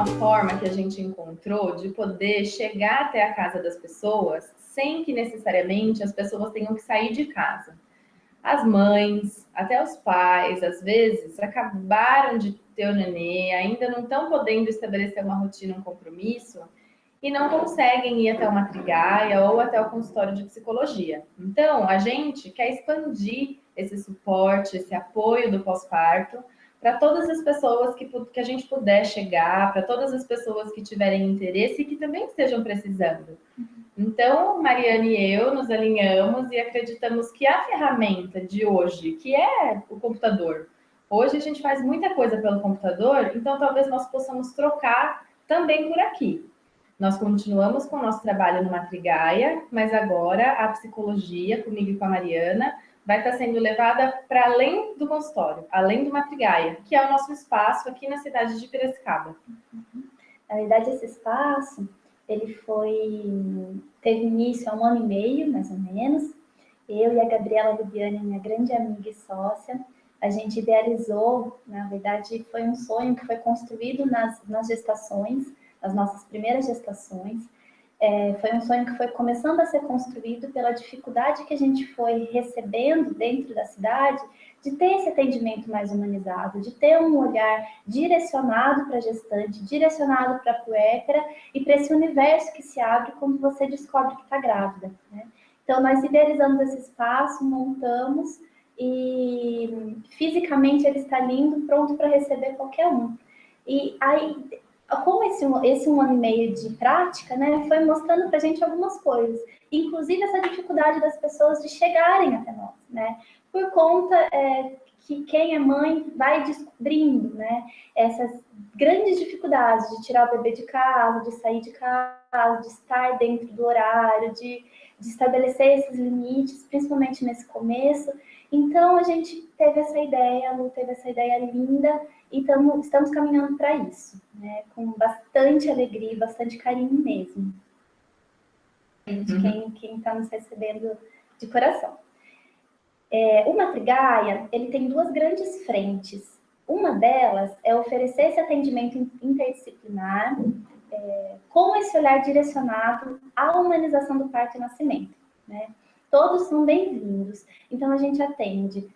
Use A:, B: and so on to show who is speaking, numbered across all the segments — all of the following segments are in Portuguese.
A: uma forma que a gente encontrou de poder chegar até a casa das pessoas sem que necessariamente as pessoas tenham que sair de casa. As mães, até os pais, às vezes, acabaram de ter o nenê, ainda não estão podendo estabelecer uma rotina, um compromisso, e não conseguem ir até uma trigaia ou até o consultório de psicologia. Então, a gente quer expandir esse suporte, esse apoio do pós-parto para todas as pessoas que a gente puder chegar, para todas as pessoas que tiverem interesse e que também estejam precisando. Então, Mariana e eu nos alinhamos e acreditamos que a ferramenta de hoje, que é o computador, hoje a gente faz muita coisa pelo computador, então talvez nós possamos trocar também por aqui. Nós continuamos com o nosso trabalho no Matrigaia, mas agora a psicologia, comigo e com a Mariana, vai estar sendo levada para além do consultório, além do Matrigaia, que é o nosso espaço aqui na cidade de Piracicaba.
B: Na verdade, esse espaço, ele teve início há 1 ano e meio, mais ou menos. Eu e a Gabriela Lubiani, minha grande amiga e sócia, a gente idealizou, na verdade, foi um sonho que foi construído nas gestações, nas nossas primeiras gestações. Foi um sonho que foi começando a ser construído pela dificuldade que a gente foi recebendo dentro da cidade de ter esse atendimento mais humanizado, de ter um olhar direcionado para a gestante, direcionado para a puérpera e para esse universo que se abre quando você descobre que está grávida, né? Então, nós idealizamos esse espaço, montamos e fisicamente ele está lindo, pronto para receber qualquer um. E aí, com esse 1 ano e meio de prática, né, foi mostrando para a gente algumas coisas, inclusive essa dificuldade das pessoas de chegarem até nós, né, por conta que quem é mãe vai descobrindo, né, essas grandes dificuldades de tirar o bebê de casa, de sair de casa, de estar dentro do horário, de estabelecer esses limites, principalmente nesse começo. Então, a gente teve essa ideia, a Lu teve essa ideia linda, e estamos caminhando para isso, né? Com bastante alegria e bastante carinho mesmo. Quem está nos recebendo de coração. O Matrigaia, ele tem 2 grandes frentes. Uma delas é oferecer esse atendimento interdisciplinar, com esse olhar direcionado à humanização do parto e nascimento, né? Todos são bem-vindos. Então, a gente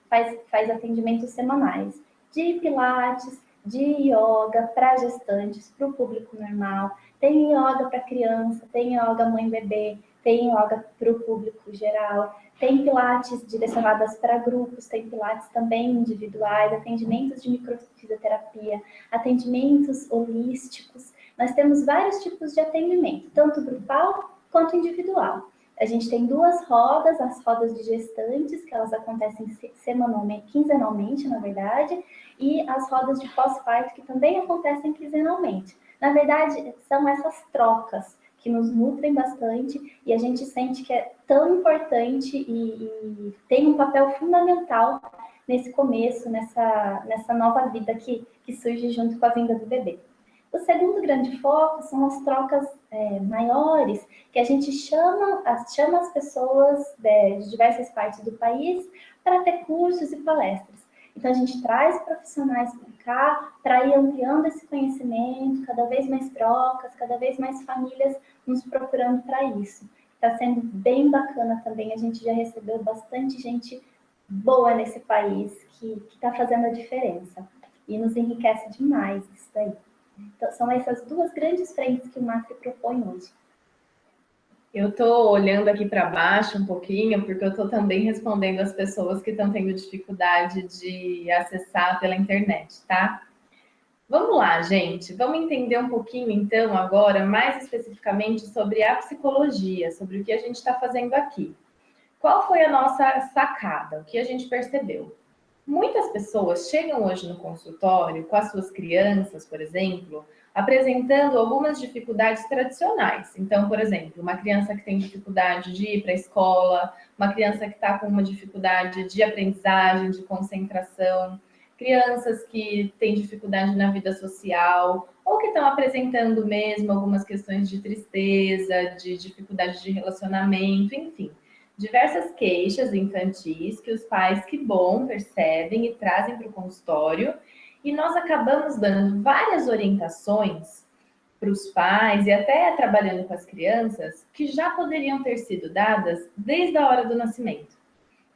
B: faz atendimentos semanais de pilates, de yoga para gestantes, para o público normal. Tem yoga para criança, tem yoga mãe-bebê, tem yoga para o público geral. Tem pilates direcionadas para grupos, tem pilates também individuais, atendimentos de microfisioterapia, atendimentos holísticos. Nós temos vários tipos de atendimento, tanto grupal quanto individual. A gente tem 2 rodas, as rodas de gestantes, que elas acontecem semanalmente, quinzenalmente, na verdade, e as rodas de pós-parto, que também acontecem quinzenalmente. Na verdade, são essas trocas que nos nutrem bastante e a gente sente que é tão importante e tem um papel fundamental nesse começo, nessa nova vida que surge junto com a vinda do bebê. O segundo grande foco são as trocas maiores, que a gente chama as pessoas de diversas partes do país para ter cursos e palestras. Então, a gente traz profissionais para cá para ir ampliando esse conhecimento, cada vez mais trocas, cada vez mais famílias nos procurando para isso. Está sendo bem bacana também, a gente já recebeu bastante gente boa nesse país que está fazendo a diferença. E nos enriquece demais isso daí. Então, são essas 2 grandes frentes que o Matri propõe hoje.
A: Eu estou olhando aqui para baixo um pouquinho, porque eu estou também respondendo as pessoas que estão tendo dificuldade de acessar pela internet, tá? Vamos lá, gente. Vamos entender um pouquinho, então, agora, mais especificamente sobre a psicologia, sobre o que a gente está fazendo aqui. Qual foi a nossa sacada? O que a gente percebeu? Muitas pessoas chegam hoje no consultório com as suas crianças, por exemplo, apresentando algumas dificuldades tradicionais. Então, por exemplo, uma criança que tem dificuldade de ir para a escola, uma criança que está com uma dificuldade de aprendizagem, de concentração, crianças que têm dificuldade na vida social, ou que estão apresentando mesmo algumas questões de tristeza, de dificuldade de relacionamento, enfim. Diversas queixas infantis que os pais, que bom, percebem e trazem para o consultório, e nós acabamos dando várias orientações para os pais e até trabalhando com as crianças que já poderiam ter sido dadas desde a hora do nascimento.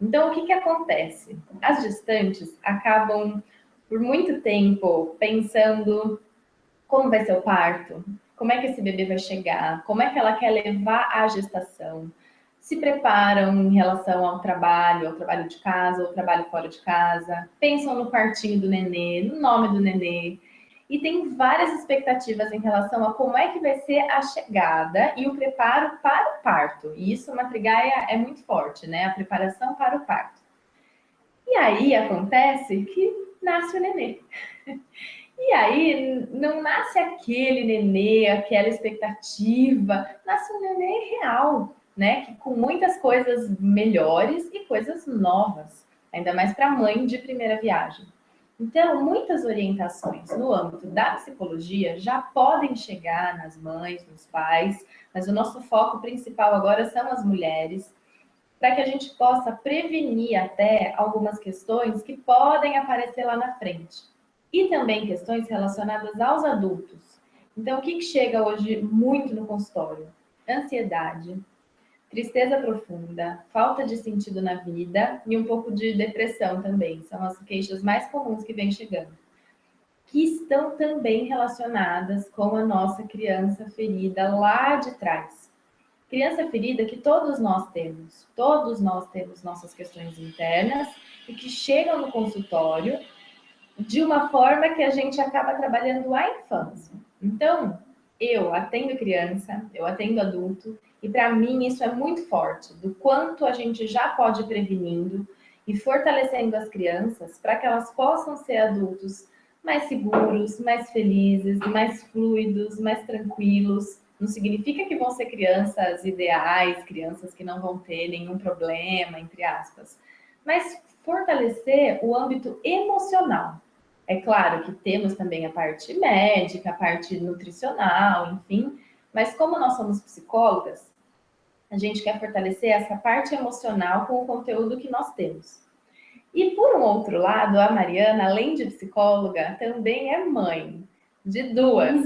A: Então, o que acontece? As gestantes acabam, por muito tempo, pensando como vai ser o parto, como é que esse bebê vai chegar, como é que ela quer levar a gestação, se preparam em relação ao trabalho de casa, ao trabalho fora de casa, pensam no quartinho do nenê, no nome do nenê, e tem várias expectativas em relação a como é que vai ser a chegada e o preparo para o parto. E isso, uma trigaia é muito forte, né? A preparação para o parto. E aí acontece que nasce o nenê. E aí não nasce aquele nenê, aquela expectativa, nasce um nenê real, né? Que com muitas coisas melhores e coisas novas, ainda mais para mãe de primeira viagem. Então, muitas orientações no âmbito da psicologia já podem chegar nas mães, nos pais, mas o nosso foco principal agora são as mulheres, para que a gente possa prevenir até algumas questões que podem aparecer lá na frente. E também questões relacionadas aos adultos. Então, o que chega hoje muito no consultório? Ansiedade, tristeza profunda, falta de sentido na vida e um pouco de depressão também. São as queixas mais comuns que vêm chegando. Que estão também relacionadas com a nossa criança ferida lá de trás. Criança ferida que todos nós temos nossas questões internas e que chegam no consultório de uma forma que a gente acaba trabalhando a infância. Então, eu atendo criança, eu atendo adulto, e para mim isso é muito forte, do quanto a gente já pode ir prevenindo e fortalecendo as crianças para que elas possam ser adultos mais seguros, mais felizes, mais fluidos, mais tranquilos. Não significa que vão ser crianças ideais, crianças que não vão ter nenhum problema, entre aspas, mas fortalecer o âmbito emocional. É claro que temos também a parte médica, a parte nutricional, enfim, mas como nós somos psicólogas, a gente quer fortalecer essa parte emocional com o conteúdo que nós temos. E por um outro lado, a Mariana, além de psicóloga, também é mãe de duas.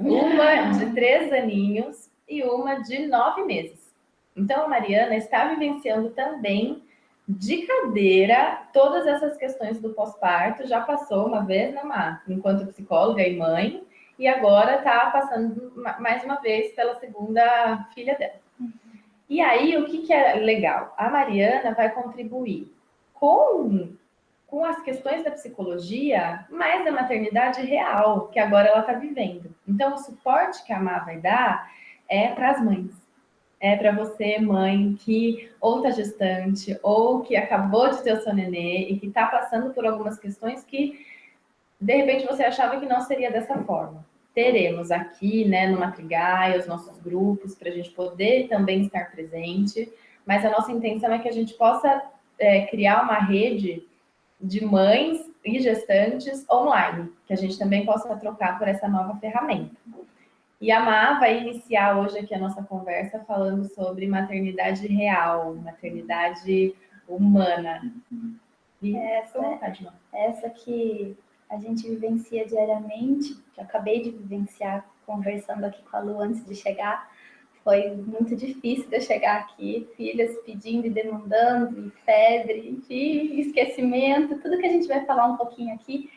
A: Uma de 3 aninhos e uma de 9 meses. Então, a Mariana está vivenciando também de cadeira todas essas questões do pós-parto. Já passou uma vez, né, Má? Enquanto psicóloga e mãe, e agora está passando mais uma vez pela segunda filha dela. E aí, o que é legal? A Mariana vai contribuir com as questões da psicologia, mais da maternidade real, que agora ela está vivendo. Então, o suporte que a Má vai dar é para as mães. É para você, mãe, que ou está gestante, ou que acabou de ter o seu nenê e que está passando por algumas questões que, de repente, você achava que não seria dessa forma. Teremos aqui, né, no Matrigaia, os nossos grupos, para a gente poder também estar presente, mas a nossa intenção é que a gente possa criar uma rede de mães e gestantes online, que a gente também possa trocar por essa nova ferramenta. E a Má vai iniciar hoje aqui a nossa conversa falando sobre maternidade real, maternidade humana. E
B: essa que a gente vivencia diariamente, que eu acabei de vivenciar conversando aqui com a Lu antes de chegar, foi muito difícil de eu chegar aqui, filhas pedindo e demandando, e febre, enfim, esquecimento, tudo que a gente vai falar um pouquinho aqui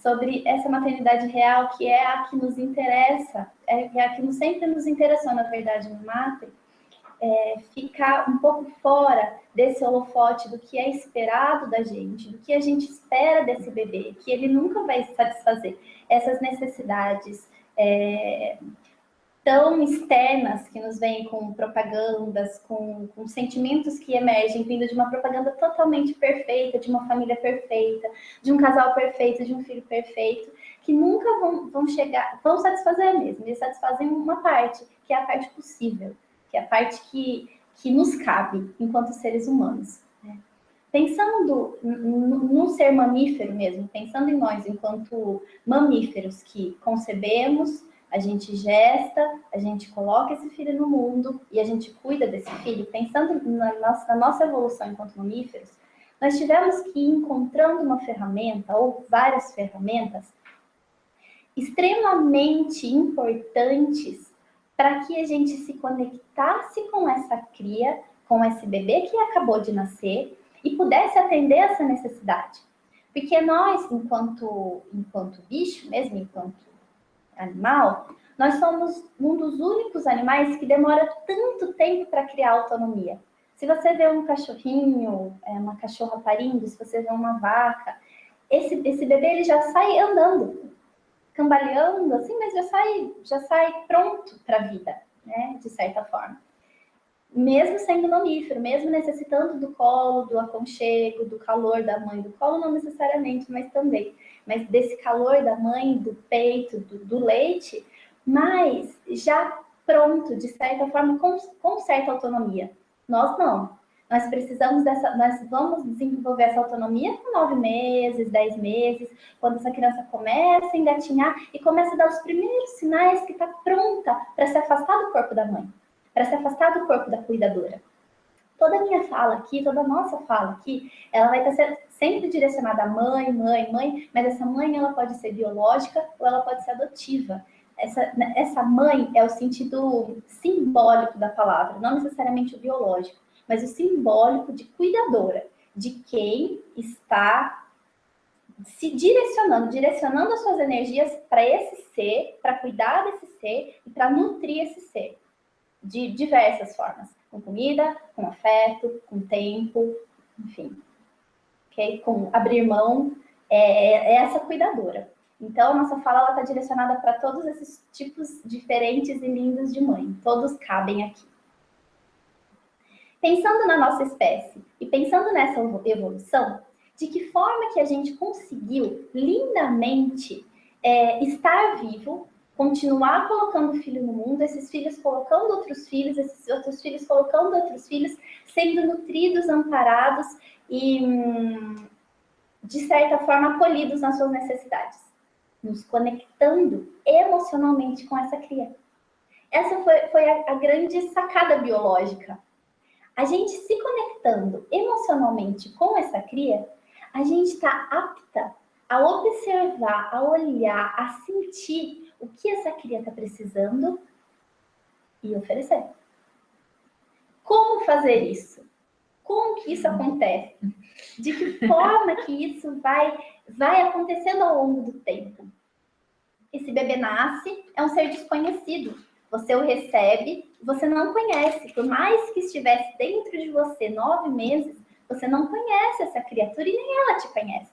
B: sobre essa maternidade real, que é a que nos interessa, é a que sempre nos interessou, na verdade, no Matri, ficar um pouco fora desse holofote do que é esperado da gente, do que a gente espera desse bebê, que ele nunca vai satisfazer essas necessidades tão externas que nos vêm com propagandas, com sentimentos que emergem vindo de uma propaganda totalmente perfeita, de uma família perfeita, de um casal perfeito, de um filho perfeito, que nunca vão chegar, vão satisfazer mesmo, eles satisfazem uma parte, que é a parte possível, que é a parte que nos cabe enquanto seres humanos. Né? Pensando num ser mamífero mesmo, pensando em nós enquanto mamíferos que concebemos, a gente gesta, a gente coloca esse filho no mundo e a gente cuida desse filho. Pensando na nossa evolução enquanto mamíferos, nós tivemos que ir encontrando uma ferramenta ou várias ferramentas extremamente importantes para que a gente se conectasse com essa cria, com esse bebê que acabou de nascer e pudesse atender essa necessidade. Porque nós, enquanto bicho, mesmo enquanto animal, nós somos um dos únicos animais que demora tanto tempo para criar autonomia. Se você vê um cachorrinho, uma cachorra parindo, se você vê uma vaca, esse bebê ele já sai andando, cambaleando, assim, mas já sai pronto para a vida, né? De certa forma. Mesmo sendo mamífero, mesmo necessitando do colo, do aconchego, do calor da mãe, do colo não necessariamente, mas também. Mas desse calor da mãe, do peito, do leite, mas já pronto, de certa forma, com certa autonomia. Nós não. Nós precisamos nós vamos desenvolver essa autonomia com 9 meses, 10 meses, quando essa criança começa a engatinhar e começa a dar os primeiros sinais que está pronta para se afastar do corpo da mãe, para se afastar do corpo da cuidadora. Toda a minha fala aqui, toda a nossa fala aqui, ela vai estar sempre direcionada a mãe, mas essa mãe ela pode ser biológica ou ela pode ser adotiva. Essa mãe é o sentido simbólico da palavra, não necessariamente o biológico, mas o simbólico de cuidadora, de quem está se direcionando as suas energias para esse ser, para cuidar desse ser e para nutrir esse ser de diversas formas, com comida, com afeto, com tempo, enfim, okay? Com abrir mão, é essa cuidadora. Então, a nossa fala está direcionada para todos esses tipos diferentes e lindos de mãe, todos cabem aqui. Pensando na nossa espécie e pensando nessa evolução, de que forma que a gente conseguiu lindamente estar vivo, continuar colocando filho no mundo, esses filhos colocando outros filhos, esses outros filhos colocando outros filhos, sendo nutridos, amparados e, de certa forma, acolhidos nas suas necessidades, nos conectando emocionalmente com essa cria. Essa foi a grande sacada biológica. A gente se conectando emocionalmente com essa cria, a gente está apta a observar, a olhar, a sentir o que essa cria está precisando e oferecer. Como fazer isso? Como que isso acontece? De que forma que isso vai acontecendo ao longo do tempo? Esse bebê nasce, é um ser desconhecido. Você o recebe, você não conhece. Por mais que estivesse dentro de você 9 meses, você não conhece essa criatura e nem ela te conhece.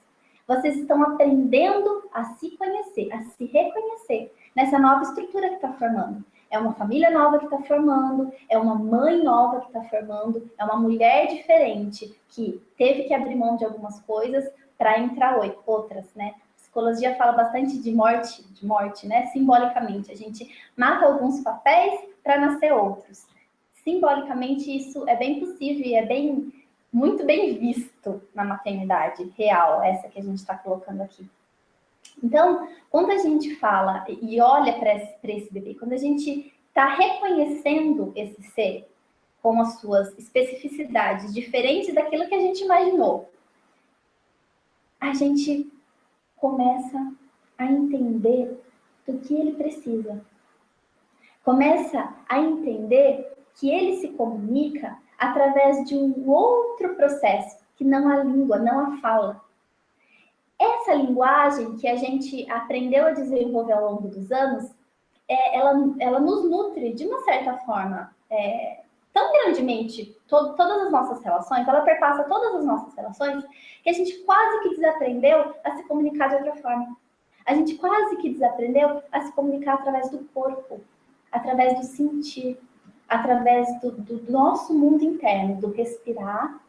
B: Vocês estão aprendendo a se conhecer, a se reconhecer nessa nova estrutura que está formando. É uma família nova que está formando, é uma mãe nova que está formando, é uma mulher diferente que teve que abrir mão de algumas coisas para entrar outras, né? A psicologia fala bastante de morte, né? Simbolicamente, a gente mata alguns papéis para nascer outros. Simbolicamente, isso é bem possível e é muito bem visto na maternidade real, essa que a gente está colocando aqui. Então, quando a gente fala e olha para esse bebê, quando a gente está reconhecendo esse ser com as suas especificidades diferentes daquilo que a gente imaginou, a gente começa a entender do que ele precisa. Começa a entender que ele se comunica através de um outro processo, que não a língua, não a fala. Essa linguagem que a gente aprendeu a desenvolver ao longo dos anos, ela nos nutre de uma certa forma, tão grandemente, todas as nossas relações, ela perpassa todas as nossas relações, que a gente quase que desaprendeu a se comunicar de outra forma. A gente quase que desaprendeu a se comunicar através do corpo, através do sentir, através do nosso mundo interno, do respirar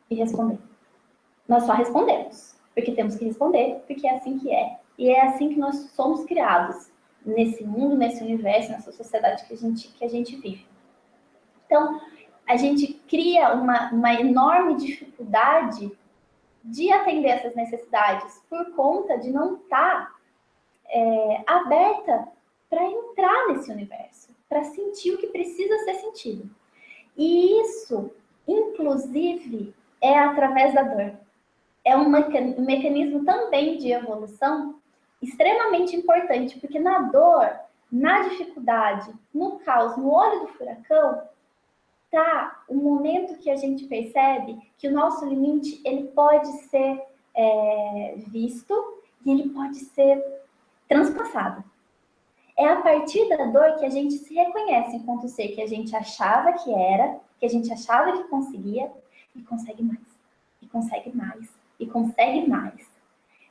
B: e responder. Nós só respondemos, porque temos que responder, porque é assim que é. E é assim que nós somos criados, nesse mundo, nesse universo, nessa sociedade que a gente vive. Então, a gente cria uma enorme dificuldade de atender essas necessidades por conta de não estar aberta para entrar nesse universo, para sentir o que precisa ser sentido. E isso, inclusive, é através da dor. é um mecanismo também de evolução extremamente importante, porque na dor, na dificuldade, no caos, no olho do furacão, tá o momento que a gente percebe que o nosso limite ele pode ser visto e ele pode ser transpassado. É a partir da dor que a gente se reconhece enquanto ser que a gente achava que era, que a gente achava que conseguia, e consegue mais, e consegue mais, e consegue mais.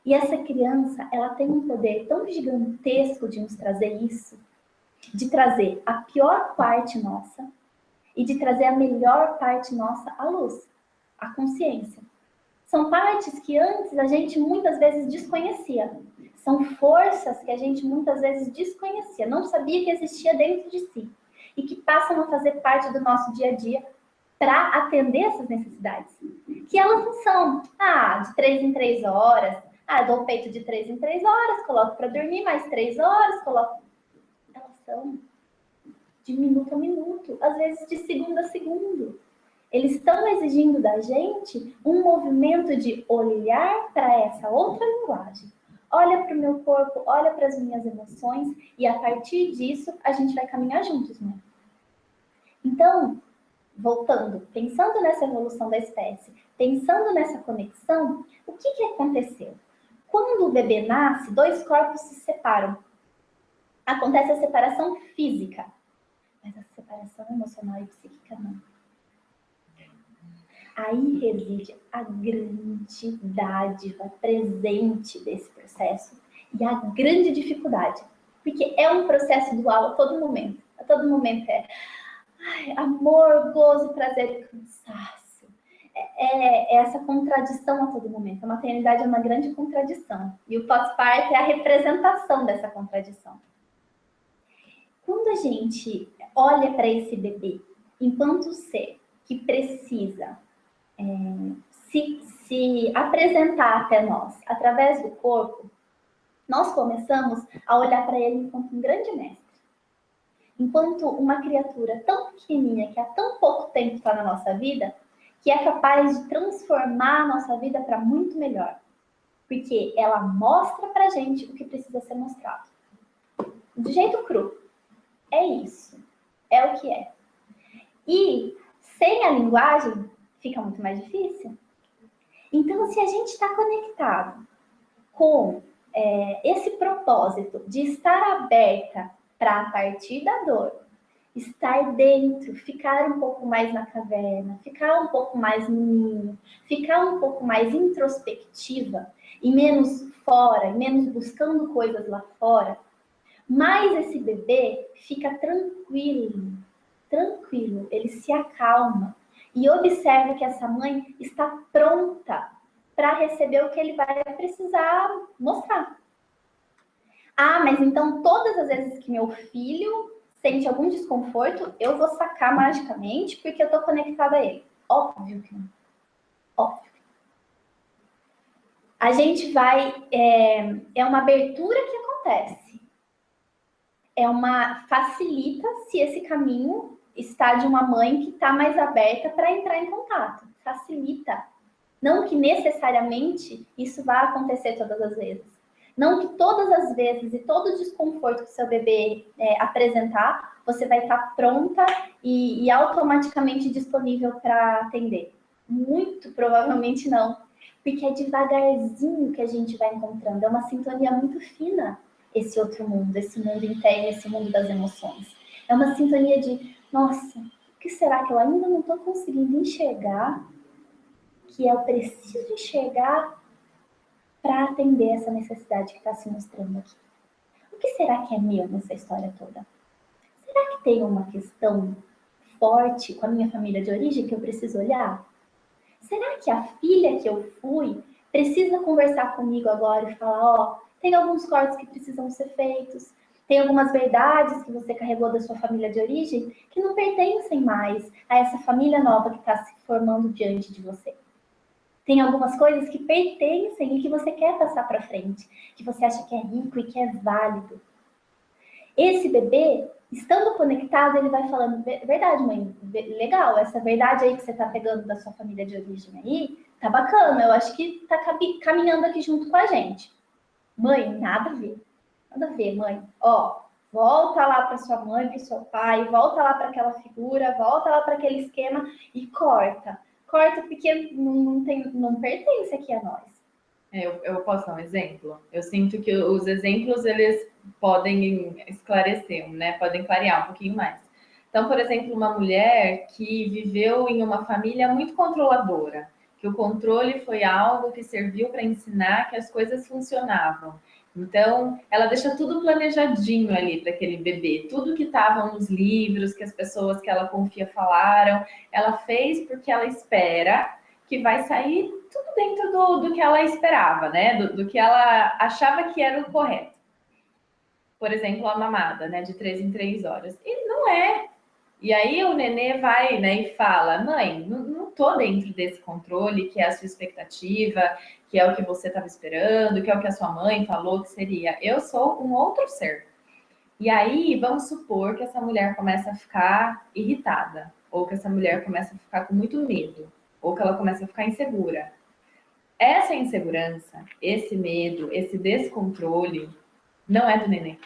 B: E essa criança, ela tem um poder tão gigantesco de nos trazer isso, de trazer a pior parte nossa e de trazer a melhor parte nossa à luz, à consciência. São partes que antes a gente muitas vezes desconhecia. São forças que a gente muitas vezes desconhecia, não sabia que existia dentro de si. E que passam a fazer parte do nosso dia a dia para atender essas necessidades. Que elas não são, de 3 em 3 horas, eu dou o peito de 3 em 3 horas, coloco para dormir mais 3 horas, coloco... Elas são de minuto a minuto, às vezes de segundo a segundo. Eles estão exigindo da gente um movimento de olhar para essa outra linguagem. Olha para o meu corpo, olha para as minhas emoções e a partir disso a gente vai caminhar juntos, né? Então, voltando, pensando nessa evolução da espécie, pensando nessa conexão, o que aconteceu? Quando o bebê nasce, 2 corpos se separam. Acontece a separação física, mas a separação emocional e psíquica não. Aí reside a grande dádiva presente desse processo e a grande dificuldade, porque é um processo dual a todo momento. A todo momento é amor, gozo, prazer, cansaço. É essa contradição a todo momento. A maternidade é uma grande contradição e o pós-parto é a representação dessa contradição. Quando a gente olha para esse bebê enquanto ser que precisa se apresentar até nós através do corpo, nós começamos a olhar para ele enquanto um grande mestre. Enquanto uma criatura tão pequenininha, que há tão pouco tempo está na nossa vida, que é capaz de transformar a nossa vida para muito melhor. Porque ela mostra para a gente o que precisa ser mostrado. Do jeito cru. É isso. É o que é. E sem a linguagem, fica muito mais difícil. Então, se a gente está conectado com esse propósito de estar aberta para, a partir da dor, estar dentro, ficar um pouco mais na caverna, ficar um pouco mais no ninho, ficar um pouco mais introspectiva e menos fora, e menos buscando coisas lá fora, mais esse bebê fica tranquilo, ele se acalma e observa que essa mãe está pronta para receber o que ele vai precisar mostrar. Mas então todas as vezes que meu filho sente algum desconforto, eu vou sacar magicamente porque eu estou conectada a ele. Óbvio que não. Óbvio. A gente vai... É uma abertura que acontece. Facilita se esse caminho está de uma mãe que está mais aberta para entrar em contato. Facilita. Não que necessariamente isso vá acontecer todas as vezes. Não que todas as vezes e todo o desconforto que seu bebê apresentar, você vai estar pronta e automaticamente disponível para atender. Muito provavelmente não. Porque é devagarzinho que a gente vai encontrando. É uma sintonia muito fina esse outro mundo, esse mundo interno, esse mundo das emoções. É uma sintonia de, nossa, o que será que eu ainda não estou conseguindo enxergar, que eu preciso enxergar para atender essa necessidade que está se mostrando aqui? O que será que é meu nessa história toda? Será que tem uma questão forte com a minha família de origem que eu preciso olhar? Será que a filha que eu fui precisa conversar comigo agora e falar, tem alguns cortes que precisam ser feitos, tem algumas verdades que você carregou da sua família de origem que não pertencem mais a essa família nova que está se formando diante de você. Tem algumas coisas que pertencem e que você quer passar para frente, que você acha que é rico e que é válido. Esse bebê, estando conectado, ele vai falando, verdade, mãe, legal, essa verdade aí que você tá pegando da sua família de origem aí, tá bacana, eu acho que tá caminhando aqui junto com a gente. Mãe, nada a ver, mãe. Ó, volta lá para sua mãe, para o seu pai, volta lá para aquela figura, volta lá para aquele esquema e corta. Corta porque não pertence aqui a nós.
A: Eu posso dar um exemplo? Eu sinto que os exemplos, eles podem esclarecer, né? Podem clarear um pouquinho mais. Então, por exemplo, uma mulher que viveu em uma família muito controladora, que o controle foi algo que serviu para ensinar que as coisas funcionavam. Então, ela deixa tudo planejadinho ali para aquele bebê. Tudo que estava nos livros, que as pessoas que ela confia falaram, ela fez porque ela espera que vai sair tudo dentro do que ela esperava, né? Do que ela achava que era o correto. Por exemplo, a mamada, né? De 3 em 3 horas. E não é. E aí o nenê vai, né, e fala: mãe, não tô dentro desse controle, que é a sua expectativa, que é o que você estava esperando, que é o que a sua mãe falou que seria. Eu sou um outro ser. E aí, vamos supor que essa mulher começa a ficar irritada, ou que essa mulher começa a ficar com muito medo, ou que ela começa a ficar insegura. Essa insegurança, esse medo, esse descontrole, não é do nenê.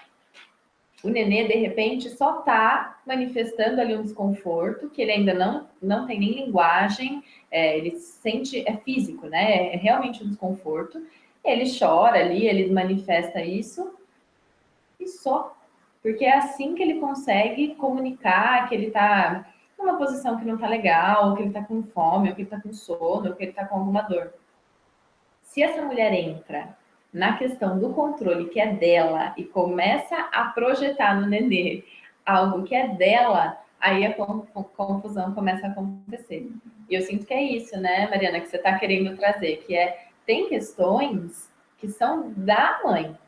A: O nenê, de repente, só está manifestando ali um desconforto, que ele ainda não tem nem linguagem, ele sente, é físico, né? É realmente um desconforto. Ele chora ali, ele manifesta isso, e só. Porque é assim que ele consegue comunicar que ele está numa posição que não está legal, que ele está com fome, ou que ele está com sono, ou que ele está com alguma dor. Se essa mulher entra na questão do controle que é dela e começa a projetar no nenê algo que é dela, aí a confusão começa a acontecer. E eu sinto que é isso, né, Mariana, que você está querendo trazer, que tem questões que são da mãe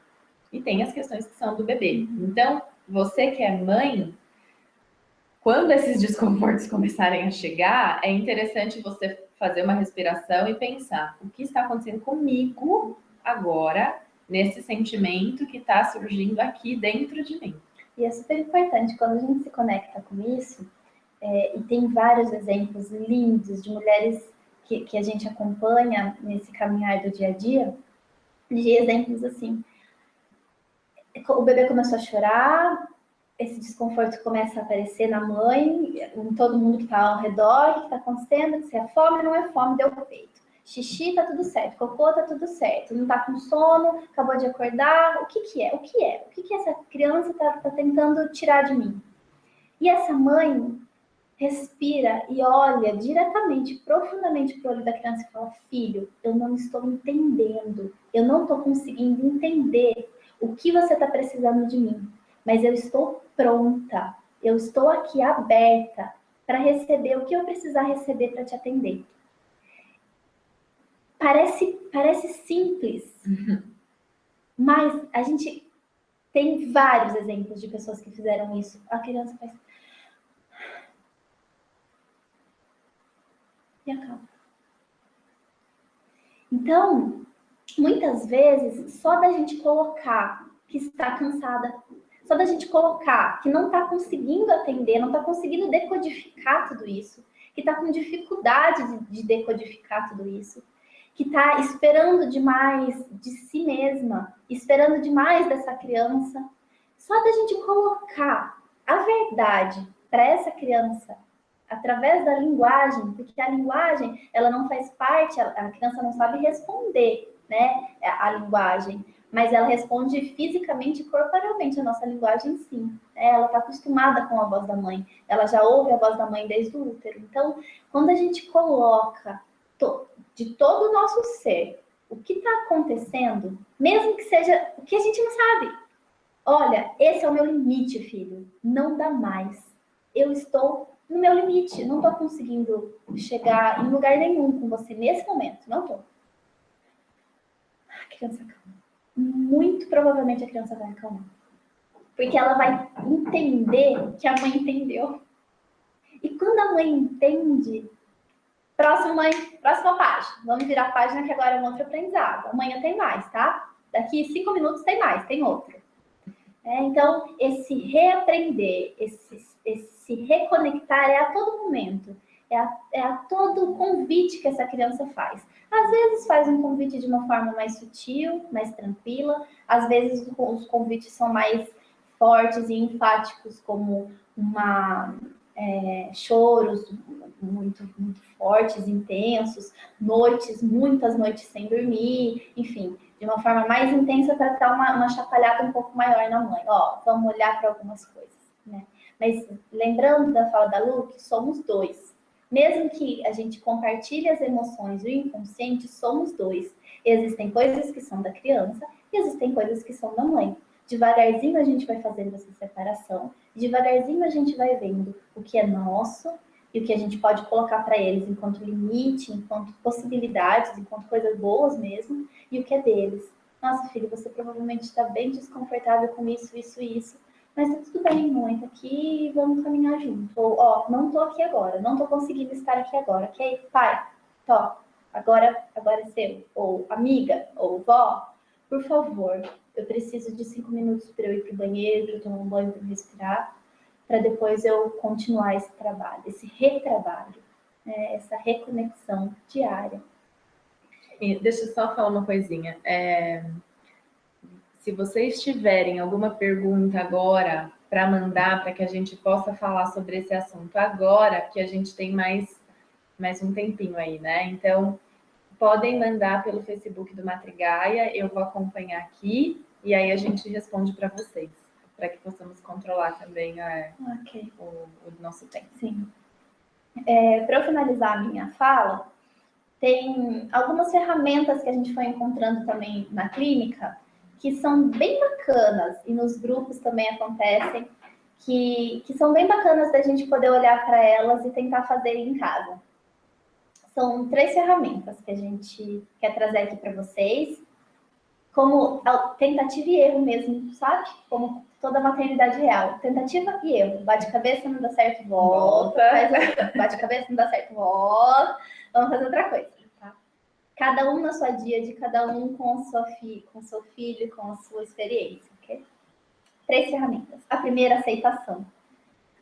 A: e tem as questões que são do bebê. Então, você que é mãe, quando esses desconfortos começarem a chegar, é interessante você fazer uma respiração e pensar: o que está acontecendo comigo agora, nesse sentimento que está surgindo aqui dentro de mim?
B: E é super importante, quando a gente se conecta com isso, e tem vários exemplos lindos de mulheres que a gente acompanha nesse caminhar do dia a dia, de exemplos assim. O bebê começou a chorar, esse desconforto começa a aparecer na mãe, em todo mundo que está ao redor, o que está acontecendo, se é fome, não é fome, deu peito. Xixi, tá tudo certo, cocô, tá tudo certo, não tá com sono, acabou de acordar, o que que é? O que que essa criança tá tentando tirar de mim? E essa mãe respira e olha diretamente, profundamente para o olho da criança e fala: filho, eu não estou entendendo, eu não estou conseguindo entender o que você está precisando de mim, mas eu estou pronta, eu estou aqui aberta para receber o que eu precisar receber para te atender. Parece simples, mas a gente tem vários exemplos de pessoas que fizeram isso. A criança faz e acaba. Então, muitas vezes, só da gente colocar que está cansada, só da gente colocar que não está conseguindo atender, não está conseguindo decodificar tudo isso, que está com dificuldade de decodificar tudo isso, que está esperando demais de si mesma, esperando demais dessa criança, só da gente colocar a verdade para essa criança através da linguagem, porque a linguagem, ela não faz parte, a criança não sabe responder, né, a linguagem, mas ela responde fisicamente e corporalmente a nossa linguagem, sim. Ela está acostumada com a voz da mãe, ela já ouve a voz da mãe desde o útero. Então, quando a gente coloca de todo o nosso ser o que está acontecendo, mesmo que seja o que a gente não sabe, olha, esse é o meu limite, filho, não dá mais. Eu estou no meu limite, não estou conseguindo chegar em lugar nenhum com você nesse momento, não estou. A criança calma. Muito provavelmente a criança vai acalmar. Porque ela vai entender que a mãe entendeu. E quando a mãe entende, próxima página. Vamos virar a página que agora é um outro aprendizado. Amanhã tem mais, tá? Daqui 5 minutos tem mais, tem outro. Então, esse reaprender, esse se reconectar é a todo momento, é a todo convite que essa criança faz. Às vezes faz um convite de uma forma mais sutil, mais tranquila, às vezes os convites são mais fortes e enfáticos, como choros muito, muito fortes, intensos, muitas noites sem dormir, enfim, de uma forma mais intensa para dar uma chacoalhada um pouco maior na mãe. Ó, vamos olhar para algumas coisas, né? Mas lembrando da fala da Lu, que somos dois. Mesmo que a gente compartilhe as emoções e o inconsciente, somos dois. Existem coisas que são da criança e existem coisas que são da mãe. Devagarzinho a gente vai fazendo essa separação, devagarzinho a gente vai vendo o que é nosso e o que a gente pode colocar para eles enquanto limite, enquanto possibilidades, enquanto coisas boas mesmo, e o que é deles. Nossa, filho, você provavelmente está bem desconfortável com isso, isso e isso, mas tá tudo bem, mãe, tá aqui e vamos caminhar junto. Ou, ó, não tô aqui agora, não tô conseguindo estar aqui agora, ok? Pai, agora é seu. Ou amiga, ou vó, por favor, eu preciso de 5 minutos para eu ir pro banheiro, para eu tomar um banho, para respirar, para depois eu continuar esse trabalho, esse retrabalho, né? Essa reconexão diária.
A: E deixa eu só falar uma coisinha. Se vocês tiverem alguma pergunta agora para mandar, para que a gente possa falar sobre esse assunto agora, que a gente tem mais um tempinho aí, né? Então, podem mandar pelo Facebook do Matrigaia, eu vou acompanhar aqui, e aí a gente responde para vocês, para que possamos controlar também o nosso tempo.
B: Sim. Para eu finalizar a minha fala, tem algumas ferramentas que a gente foi encontrando também na clínica, que são bem bacanas, e nos grupos também acontecem, que são bem bacanas da gente poder olhar para elas e tentar fazer em casa. São 3 ferramentas que a gente quer trazer aqui para vocês, como tentativa e erro mesmo, sabe? Como toda maternidade real. Tentativa e erro. Bate-cabeça, não dá certo, volta. Bate-cabeça, não dá certo, volta. Vamos fazer outra coisa, tá? Cada um na sua díade, cada um com o seu filho, com a sua experiência, ok? 3 ferramentas. A primeira, aceitação.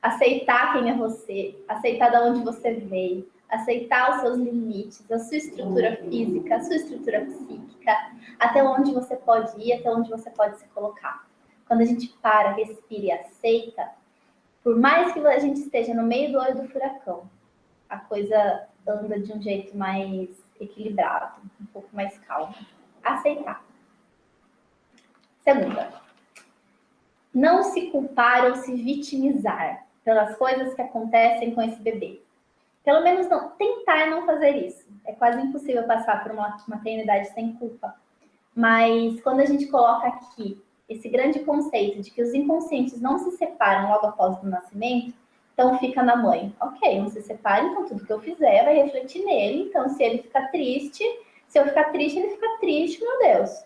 B: Aceitar quem é você, aceitar de onde você veio, aceitar os seus limites, a sua estrutura física, a sua estrutura psíquica, até onde você pode ir, até onde você pode se colocar. Quando a gente para, respira e aceita, por mais que a gente esteja no meio do olho do furacão, a coisa anda de um jeito mais equilibrado, um pouco mais calmo. Aceitar. Segunda, não se culpar ou se vitimizar pelas coisas que acontecem com esse bebê. Pelo menos não, tentar não fazer isso. É quase impossível passar por uma maternidade sem culpa. Mas quando a gente coloca aqui esse grande conceito de que os inconscientes não se separam logo após o nascimento, então fica na mãe. Ok, não se separa, então tudo que eu fizer vai refletir nele. Então se ele ficar triste, se eu ficar triste, ele fica triste, meu Deus.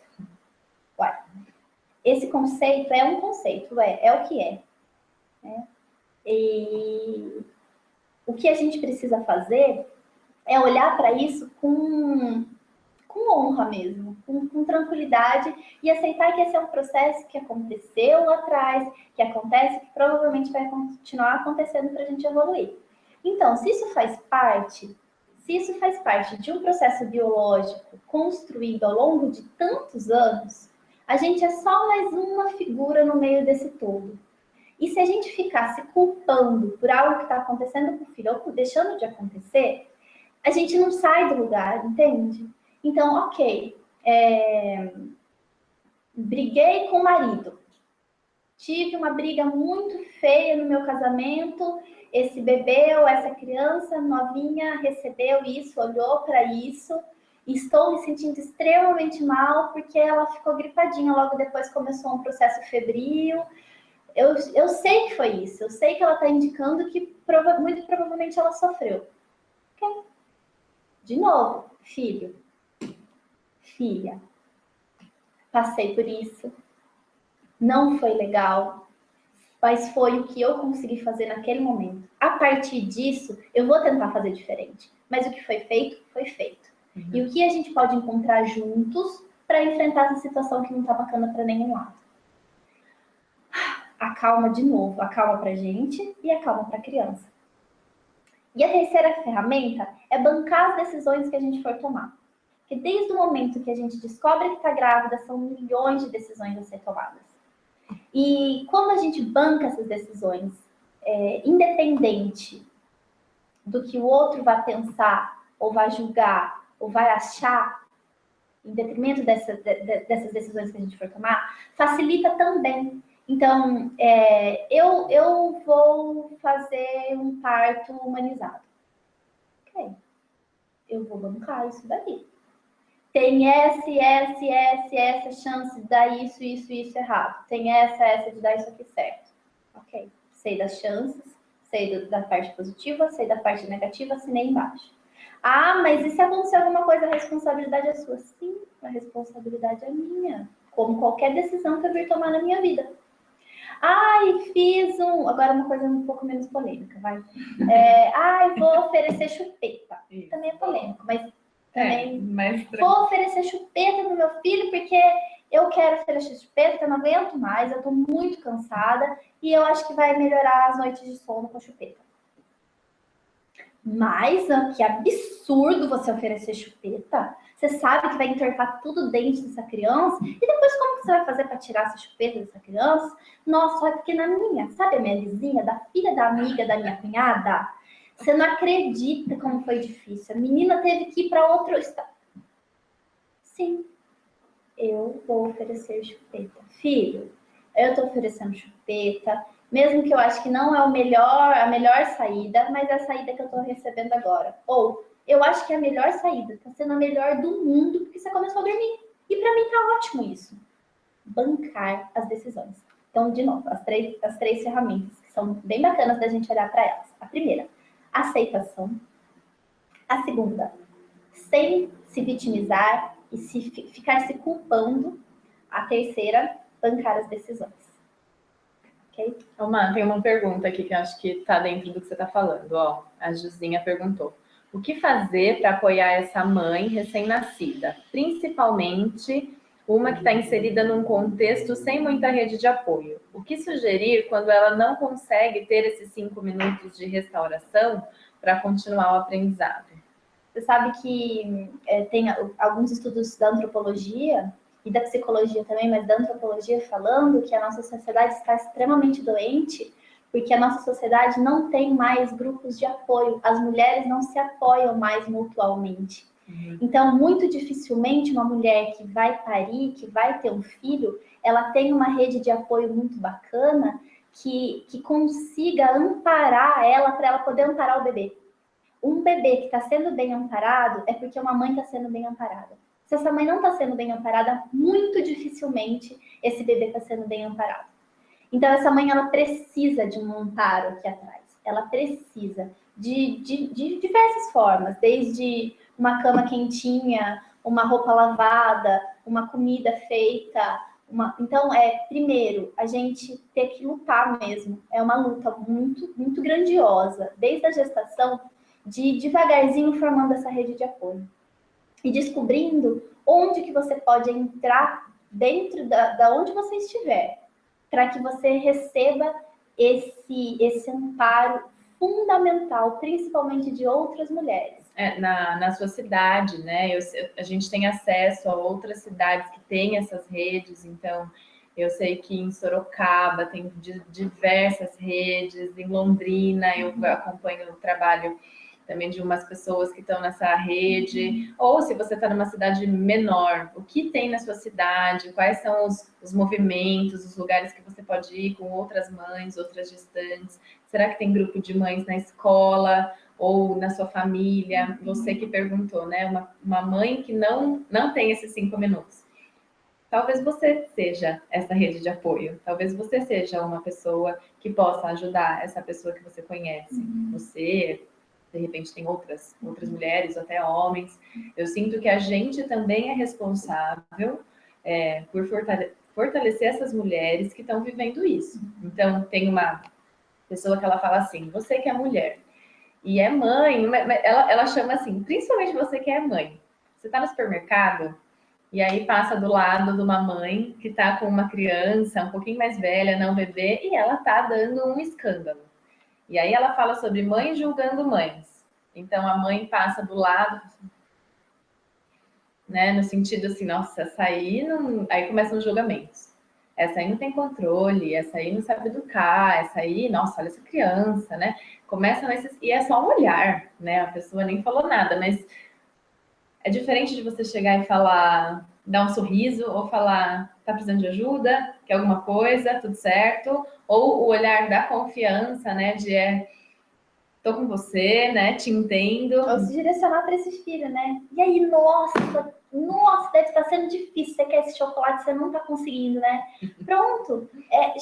B: Uai. Esse conceito é um conceito, é o que é. Né? E o que a gente precisa fazer é olhar para isso com honra mesmo, com tranquilidade e aceitar que esse é um processo que aconteceu lá atrás, que acontece, que provavelmente vai continuar acontecendo para a gente evoluir. Então, se isso faz parte de um processo biológico construído ao longo de tantos anos, a gente é só mais uma figura no meio desse todo. E se a gente ficar se culpando por algo que está acontecendo com o filho ou deixando de acontecer, a gente não sai do lugar, entende? Então, ok, briguei com o marido, tive uma briga muito feia no meu casamento, esse bebê ou essa criança novinha recebeu isso, olhou para isso, e estou me sentindo extremamente mal porque ela ficou gripadinha, logo depois começou um processo febril. Eu sei que foi isso, eu sei que ela está indicando que muito provavelmente ela sofreu. Okay. De novo, filho, filha, passei por isso, não foi legal, mas foi o que eu consegui fazer naquele momento. A partir disso, eu vou tentar fazer diferente, mas o que foi feito, foi feito. Uhum. E o que a gente pode encontrar juntos para enfrentar essa situação que não está bacana para nenhum lado. acalma de novo, acalma pra gente e acalma pra criança. E a terceira ferramenta é bancar as decisões que a gente for tomar. Porque desde o momento que a gente descobre que está grávida, são milhões de decisões a ser tomadas. E quando a gente banca essas decisões, independente do que o outro vai pensar, ou vai julgar, ou vai achar, em detrimento dessas decisões que a gente for tomar, facilita também. Então, eu vou fazer um parto humanizado. Ok, eu vou bancar isso daí. Tem essa chance de dar isso errado. Tem essa de dar isso aqui certo. Ok, sei das chances, sei da parte positiva, sei da parte negativa, assinei embaixo. Ah, mas e se acontecer alguma coisa, a responsabilidade é sua? Sim, a responsabilidade é minha. Como qualquer decisão que eu vir tomar na minha vida. Ai, fiz agora uma coisa um pouco menos polêmica, vai. Vou oferecer chupeta. Isso. Também é polêmico, mas também vou oferecer chupeta pro meu filho, porque eu quero oferecer chupeta, eu não aguento mais, eu tô muito cansada e eu acho que vai melhorar as noites de sono com chupeta. Mas que absurdo você oferecer chupeta. Você sabe que vai entortar tudo dentro dessa criança. E depois como que você vai fazer para tirar essa chupeta dessa criança? Nossa, olha porque na minha, sabe a minha vizinha, da filha da amiga da minha cunhada? Você não acredita como foi difícil. A menina teve que ir para outro estado. Sim, eu vou oferecer chupeta. Filho, eu tô oferecendo chupeta. Mesmo que eu acho que não é a melhor saída, mas é a saída que eu estou recebendo agora. Ou, eu acho que é a melhor saída, está sendo a melhor do mundo, porque você começou a dormir. E para mim tá ótimo isso. Bancar as decisões. Então, de novo, as três ferramentas, que são bem bacanas da gente olhar para elas. A primeira, aceitação. A segunda, sem se vitimizar e ficar se culpando. A terceira, bancar as decisões.
A: Okay. Tem uma pergunta aqui que eu acho que está dentro do que você está falando. Ó, a Juzinha perguntou: o que fazer para apoiar essa mãe recém-nascida? Principalmente uma que está inserida num contexto sem muita rede de apoio. O que sugerir quando ela não consegue ter esses 5 minutos de restauração para continuar o aprendizado?
B: Você sabe que tem alguns estudos da antropologia e da psicologia também, mas da antropologia falando que a nossa sociedade está extremamente doente porque a nossa sociedade não tem mais grupos de apoio, as mulheres não se apoiam mais mutualmente. Uhum. Então, muito dificilmente uma mulher que vai parir, que vai ter um filho, ela tem uma rede de apoio muito bacana que consiga amparar ela para ela poder amparar o bebê. Um bebê que está sendo bem amparado é porque uma mãe está sendo bem amparada. Se essa mãe não está sendo bem amparada, muito dificilmente esse bebê está sendo bem amparado. Então, essa mãe, ela precisa de um amparo aqui atrás. Ela precisa de diversas formas, desde uma cama quentinha, uma roupa lavada, uma comida feita. Então, primeiro, a gente ter que lutar mesmo. É uma luta muito, muito grandiosa, desde a gestação, de devagarzinho formando essa rede de apoio. E descobrindo onde que você pode entrar dentro da onde você estiver, para que você receba esse amparo fundamental, principalmente de outras mulheres.
A: Na sua cidade, né? A gente tem acesso a outras cidades que têm essas redes, então eu sei que em Sorocaba tem diversas redes, em Londrina eu acompanho o trabalho também de umas pessoas que estão nessa rede, ou se você está numa cidade menor, o que tem na sua cidade, quais são os movimentos, os lugares que você pode ir com outras mães, outras gestantes, será que tem grupo de mães na escola ou na sua família? Você que perguntou, né? Uma mãe que não tem esses 5 minutos. Talvez você seja essa rede de apoio, talvez você seja uma pessoa que possa ajudar essa pessoa que você conhece, você... De repente tem outras mulheres, até homens. Eu sinto que a gente também é responsável por fortalecer essas mulheres que estão vivendo isso. Então, tem uma pessoa que ela fala assim, você que é mulher e é mãe, ela chama assim, principalmente você que é mãe. Você está no supermercado E aí passa do lado de uma mãe que está com uma criança um pouquinho mais velha, não bebê, e ela está dando um escândalo. E aí ela fala sobre mães julgando mães. Então a mãe passa do lado, né, no sentido assim, nossa, essa aí não... Aí começam os julgamentos. Essa aí não tem controle, essa aí não sabe educar, essa aí, nossa, olha essa criança, né? Começam esses... E é só um olhar, né? A pessoa nem falou nada, mas é diferente de você chegar e falar, dar um sorriso, ou falar, tá precisando de ajuda, quer alguma coisa, tudo certo, ou o olhar da confiança, né, de tô com você, né, te entendo.
B: Ou se direcionar para esses filhos, né? E aí, nossa, deve estar sendo difícil, você quer esse chocolate, você não tá conseguindo, né? Pronto,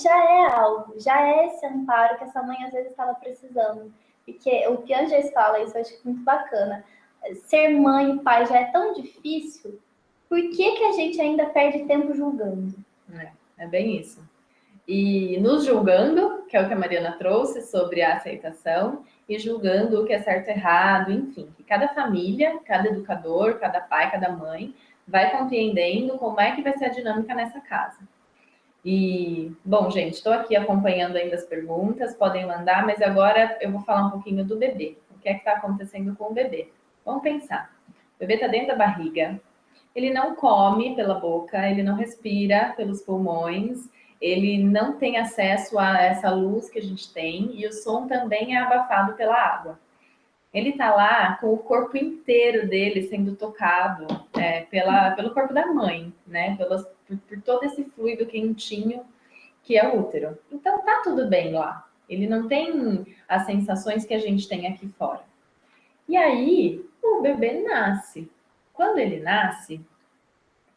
B: já é algo, já é esse amparo que essa mãe às vezes estava precisando. Porque o que a Angela fala, isso eu acho muito bacana. Ser mãe e pai já é tão difícil, por que que a gente ainda perde tempo julgando?
A: É bem isso. E nos julgando, que é o que a Mariana trouxe sobre a aceitação, e julgando o que é certo e errado, enfim, que cada família, cada educador, cada pai, cada mãe vai compreendendo como é que vai ser a dinâmica nessa casa. E, bom, gente, estou aqui acompanhando ainda as perguntas, podem mandar, mas agora eu vou falar um pouquinho do bebê. O que é que está acontecendo com o bebê? Vamos pensar. O bebê está dentro da barriga, ele não come pela boca, ele não respira pelos pulmões, ele não tem acesso a essa luz que a gente tem e o som também é abafado pela água. Ele está lá com o corpo inteiro dele sendo tocado pelo corpo da mãe, né? Por todo esse fluido quentinho que é o útero. Então tá tudo bem lá. Ele não tem as sensações que a gente tem aqui fora. E aí o bebê nasce. Quando ele nasce,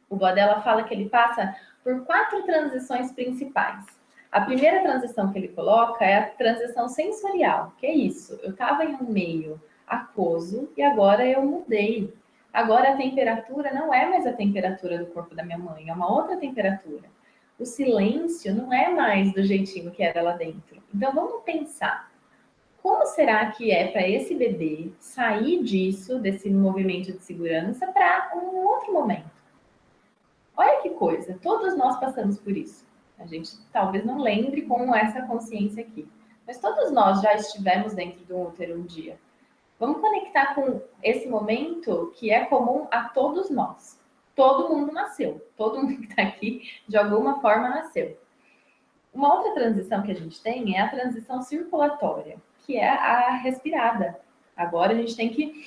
A: o Boadella fala que ele passa por 4 transições principais. A primeira transição que ele coloca é a transição sensorial, que é isso. Eu estava em um meio aquoso e agora eu mudei. Agora a temperatura não é mais a temperatura do corpo da minha mãe, é uma outra temperatura. O silêncio não é mais do jeitinho que era lá dentro. Então vamos pensar. Como será que é para esse bebê sair disso, desse movimento de segurança, para um outro momento? Olha que coisa, todos nós passamos por isso. A gente talvez não lembre com essa consciência aqui, mas todos nós já estivemos dentro de um útero um dia. Vamos conectar com esse momento que é comum a todos nós. Todo mundo nasceu, todo mundo que está aqui de alguma forma nasceu. Uma outra transição que a gente tem é a transição circulatória, que é a respirada. Agora a gente tem que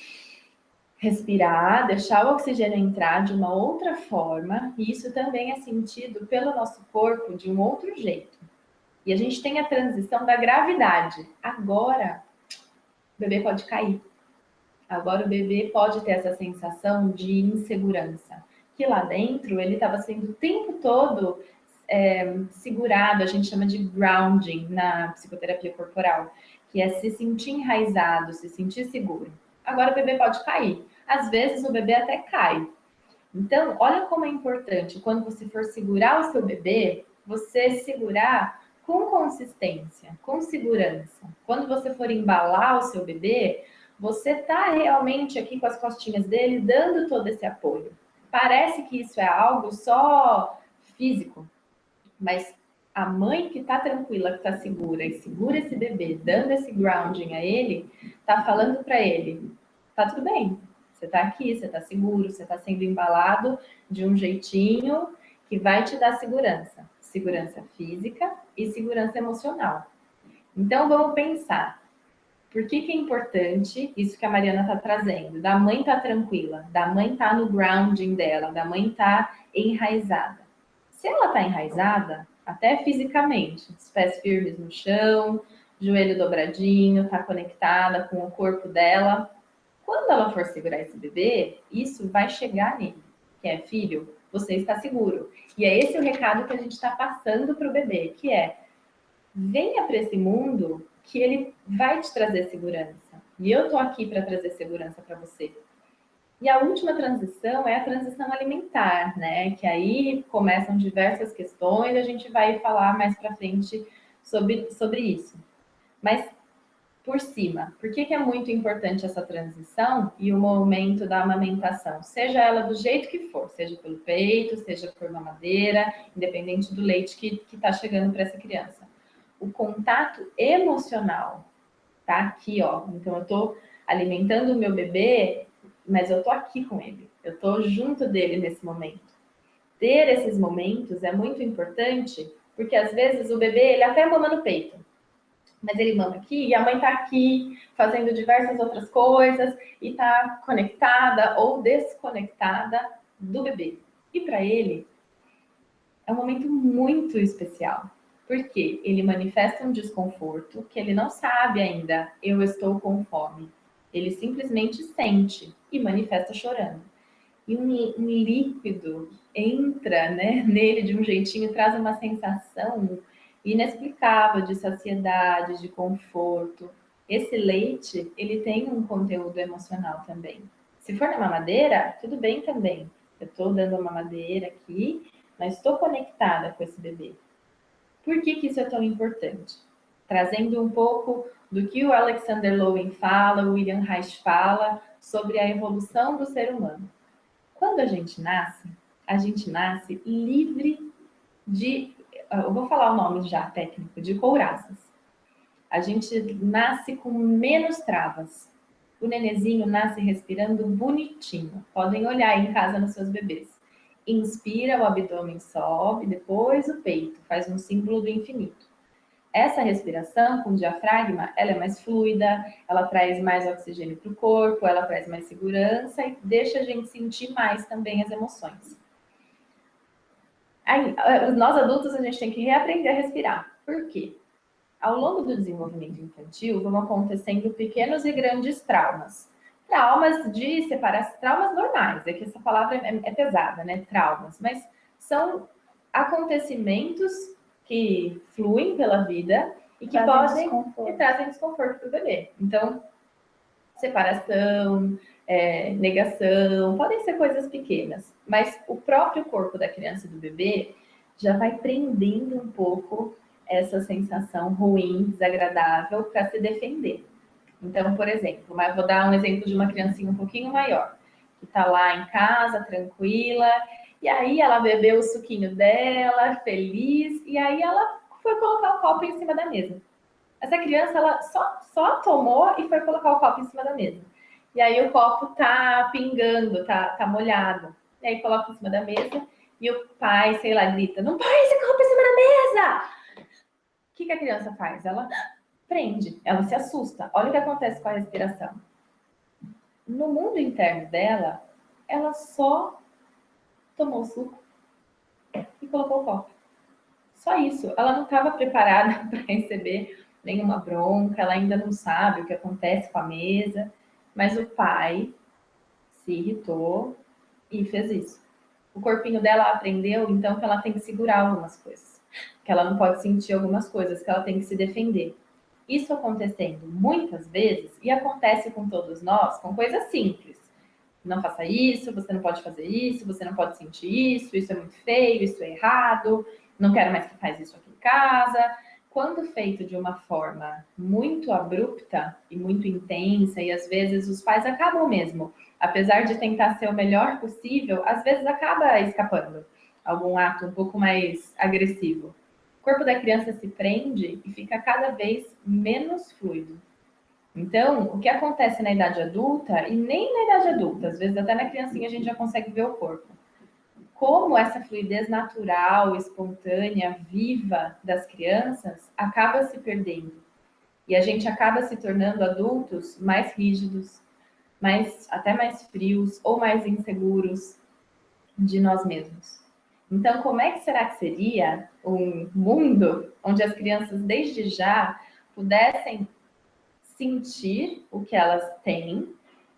A: respirar, deixar o oxigênio entrar de uma outra forma, e isso também é sentido pelo nosso corpo de um outro jeito. E a gente tem a transição da gravidade. Agora, o bebê pode cair. Agora o bebê pode ter essa sensação de insegurança. Que lá dentro ele estava sendo o tempo todo segurado, a gente chama de grounding na psicoterapia corporal, que é se sentir enraizado, se sentir seguro. Agora o bebê pode cair. Às vezes o bebê até cai. Então, olha como é importante quando você for segurar o seu bebê, você segurar com consistência, com segurança. Quando você for embalar o seu bebê, você está realmente aqui com as costinhas dele, dando todo esse apoio. Parece que isso é algo só físico, mas a mãe que está tranquila, que está segura e segura esse bebê, dando esse grounding a ele, está falando para ele, tá tudo bem, você está aqui, você está seguro, você está sendo embalado de um jeitinho que vai te dar segurança. Segurança física e segurança emocional. Então, vamos pensar. Por que é importante isso que a Mariana está trazendo? Da mãe estar tranquila, da mãe estar no grounding dela, da mãe estar enraizada. Se ela está enraizada, até fisicamente, os pés firmes no chão, joelho dobradinho, está conectada com o corpo dela, quando ela for segurar esse bebê, isso vai chegar nele, que é, filho, você está seguro. E é esse o recado que a gente está passando para o bebê, que é, venha para esse mundo que ele vai te trazer segurança. E eu estou aqui para trazer segurança para você. E a última transição é a transição alimentar, né? Que aí começam diversas questões, a gente vai falar mais para frente sobre isso. Mas por cima. Por que é muito importante essa transição e o momento da amamentação? Seja ela do jeito que for, seja pelo peito, seja por mamadeira, independente do leite que está chegando para essa criança. O contato emocional tá aqui, ó. Então, eu tô alimentando o meu bebê, mas eu tô aqui com ele. Eu tô junto dele nesse momento. Ter esses momentos é muito importante, porque às vezes o bebê, ele até mama no peito, mas ele mama aqui e a mãe tá aqui fazendo diversas outras coisas e tá conectada ou desconectada do bebê. E para ele é um momento muito especial, porque ele manifesta um desconforto que ele não sabe ainda, eu estou com fome. Ele simplesmente sente e manifesta chorando. E um líquido entra, né, nele de um jeitinho, traz uma sensação inexplicável de saciedade, de conforto. Esse leite, ele tem um conteúdo emocional também. Se for na mamadeira, tudo bem também. Eu estou dando a mamadeira aqui, mas estou conectada com esse bebê. Por que isso é tão importante? Trazendo um pouco do que o Alexander Lowen fala, o William Reich fala, sobre a evolução do ser humano. Quando a gente nasce livre de, eu vou falar o nome já técnico, de couraças. A gente nasce com menos travas. O nenezinho nasce respirando bonitinho. Podem olhar aí em casa nos seus bebês. Inspira, o abdômen sobe, depois o peito, faz um símbolo do infinito. Essa respiração com diafragma, ela é mais fluida, ela traz mais oxigênio para o corpo, ela traz mais segurança e deixa a gente sentir mais também as emoções. Aí, nós adultos, a gente tem que reaprender a respirar. Por quê? Ao longo do desenvolvimento infantil, vão acontecendo pequenos e grandes traumas. Traumas de separação, traumas normais, é que essa palavra é pesada, né? Traumas, mas são acontecimentos que fluem pela vida e que trazem desconforto para o bebê. Então, separação, negação, podem ser coisas pequenas, mas o próprio corpo da criança e do bebê já vai prendendo um pouco essa sensação ruim, desagradável para se defender. Então, por exemplo, mas vou dar um exemplo de uma criancinha um pouquinho maior, que está lá em casa, tranquila, e aí ela bebeu o suquinho dela, feliz, e aí ela foi colocar o copo em cima da mesa. Essa criança, ela só tomou e foi colocar o copo em cima da mesa. E aí o copo tá pingando, tá molhado. E aí coloca em cima da mesa e o pai, sei lá, grita, não põe esse copo em cima da mesa! O que a criança faz? Ela prende, ela se assusta. Olha o que acontece com a respiração. No mundo interno dela, ela só tomou suco e colocou o copo. Só isso. Ela não estava preparada para receber nenhuma bronca, ela ainda não sabe o que acontece com a mesa, mas o pai se irritou e fez isso. O corpinho dela aprendeu, então, que ela tem que segurar algumas coisas, que ela não pode sentir algumas coisas, que ela tem que se defender. Isso acontecendo muitas vezes, e acontece com todos nós, com coisas simples. Não faça isso, você não pode fazer isso, você não pode sentir isso é muito feio, isso é errado, não quero mais que faz isso aqui em casa. Quando feito de uma forma muito abrupta e muito intensa, e às vezes os pais acabam mesmo, apesar de tentar ser o melhor possível, às vezes acaba escapando algum ato um pouco mais agressivo. O corpo da criança se prende e fica cada vez menos fluido. Então, o que acontece na idade adulta, e nem na idade adulta, às vezes até na criancinha a gente já consegue ver o corpo. Como essa fluidez natural, espontânea, viva das crianças acaba se perdendo. E a gente acaba se tornando adultos mais rígidos, até mais frios ou mais inseguros de nós mesmos. Então, como é que será que seria um mundo onde as crianças, desde já, pudessem sentir o que elas têm,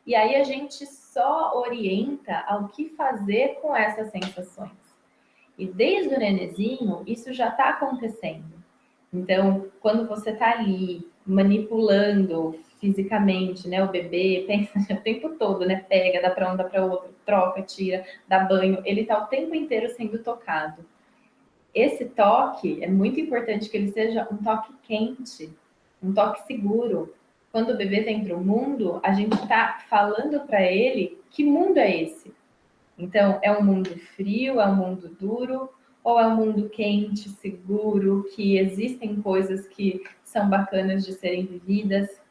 A: e aí a gente só orienta ao que fazer com essas sensações. E desde o nenezinho, isso já está acontecendo. Então, quando você está ali manipulando fisicamente, né, o bebê, pensa o tempo todo, né, pega, dá para um, dá para outro, troca, tira, dá banho, ele está o tempo inteiro sendo tocado. Esse toque é muito importante que ele seja um toque quente, um toque seguro, Quando o bebê vem para o mundo, a gente está falando para ele que mundo é esse. Então, é um mundo frio, é um mundo duro, ou é um mundo quente, seguro, que existem coisas que são bacanas de serem vividas?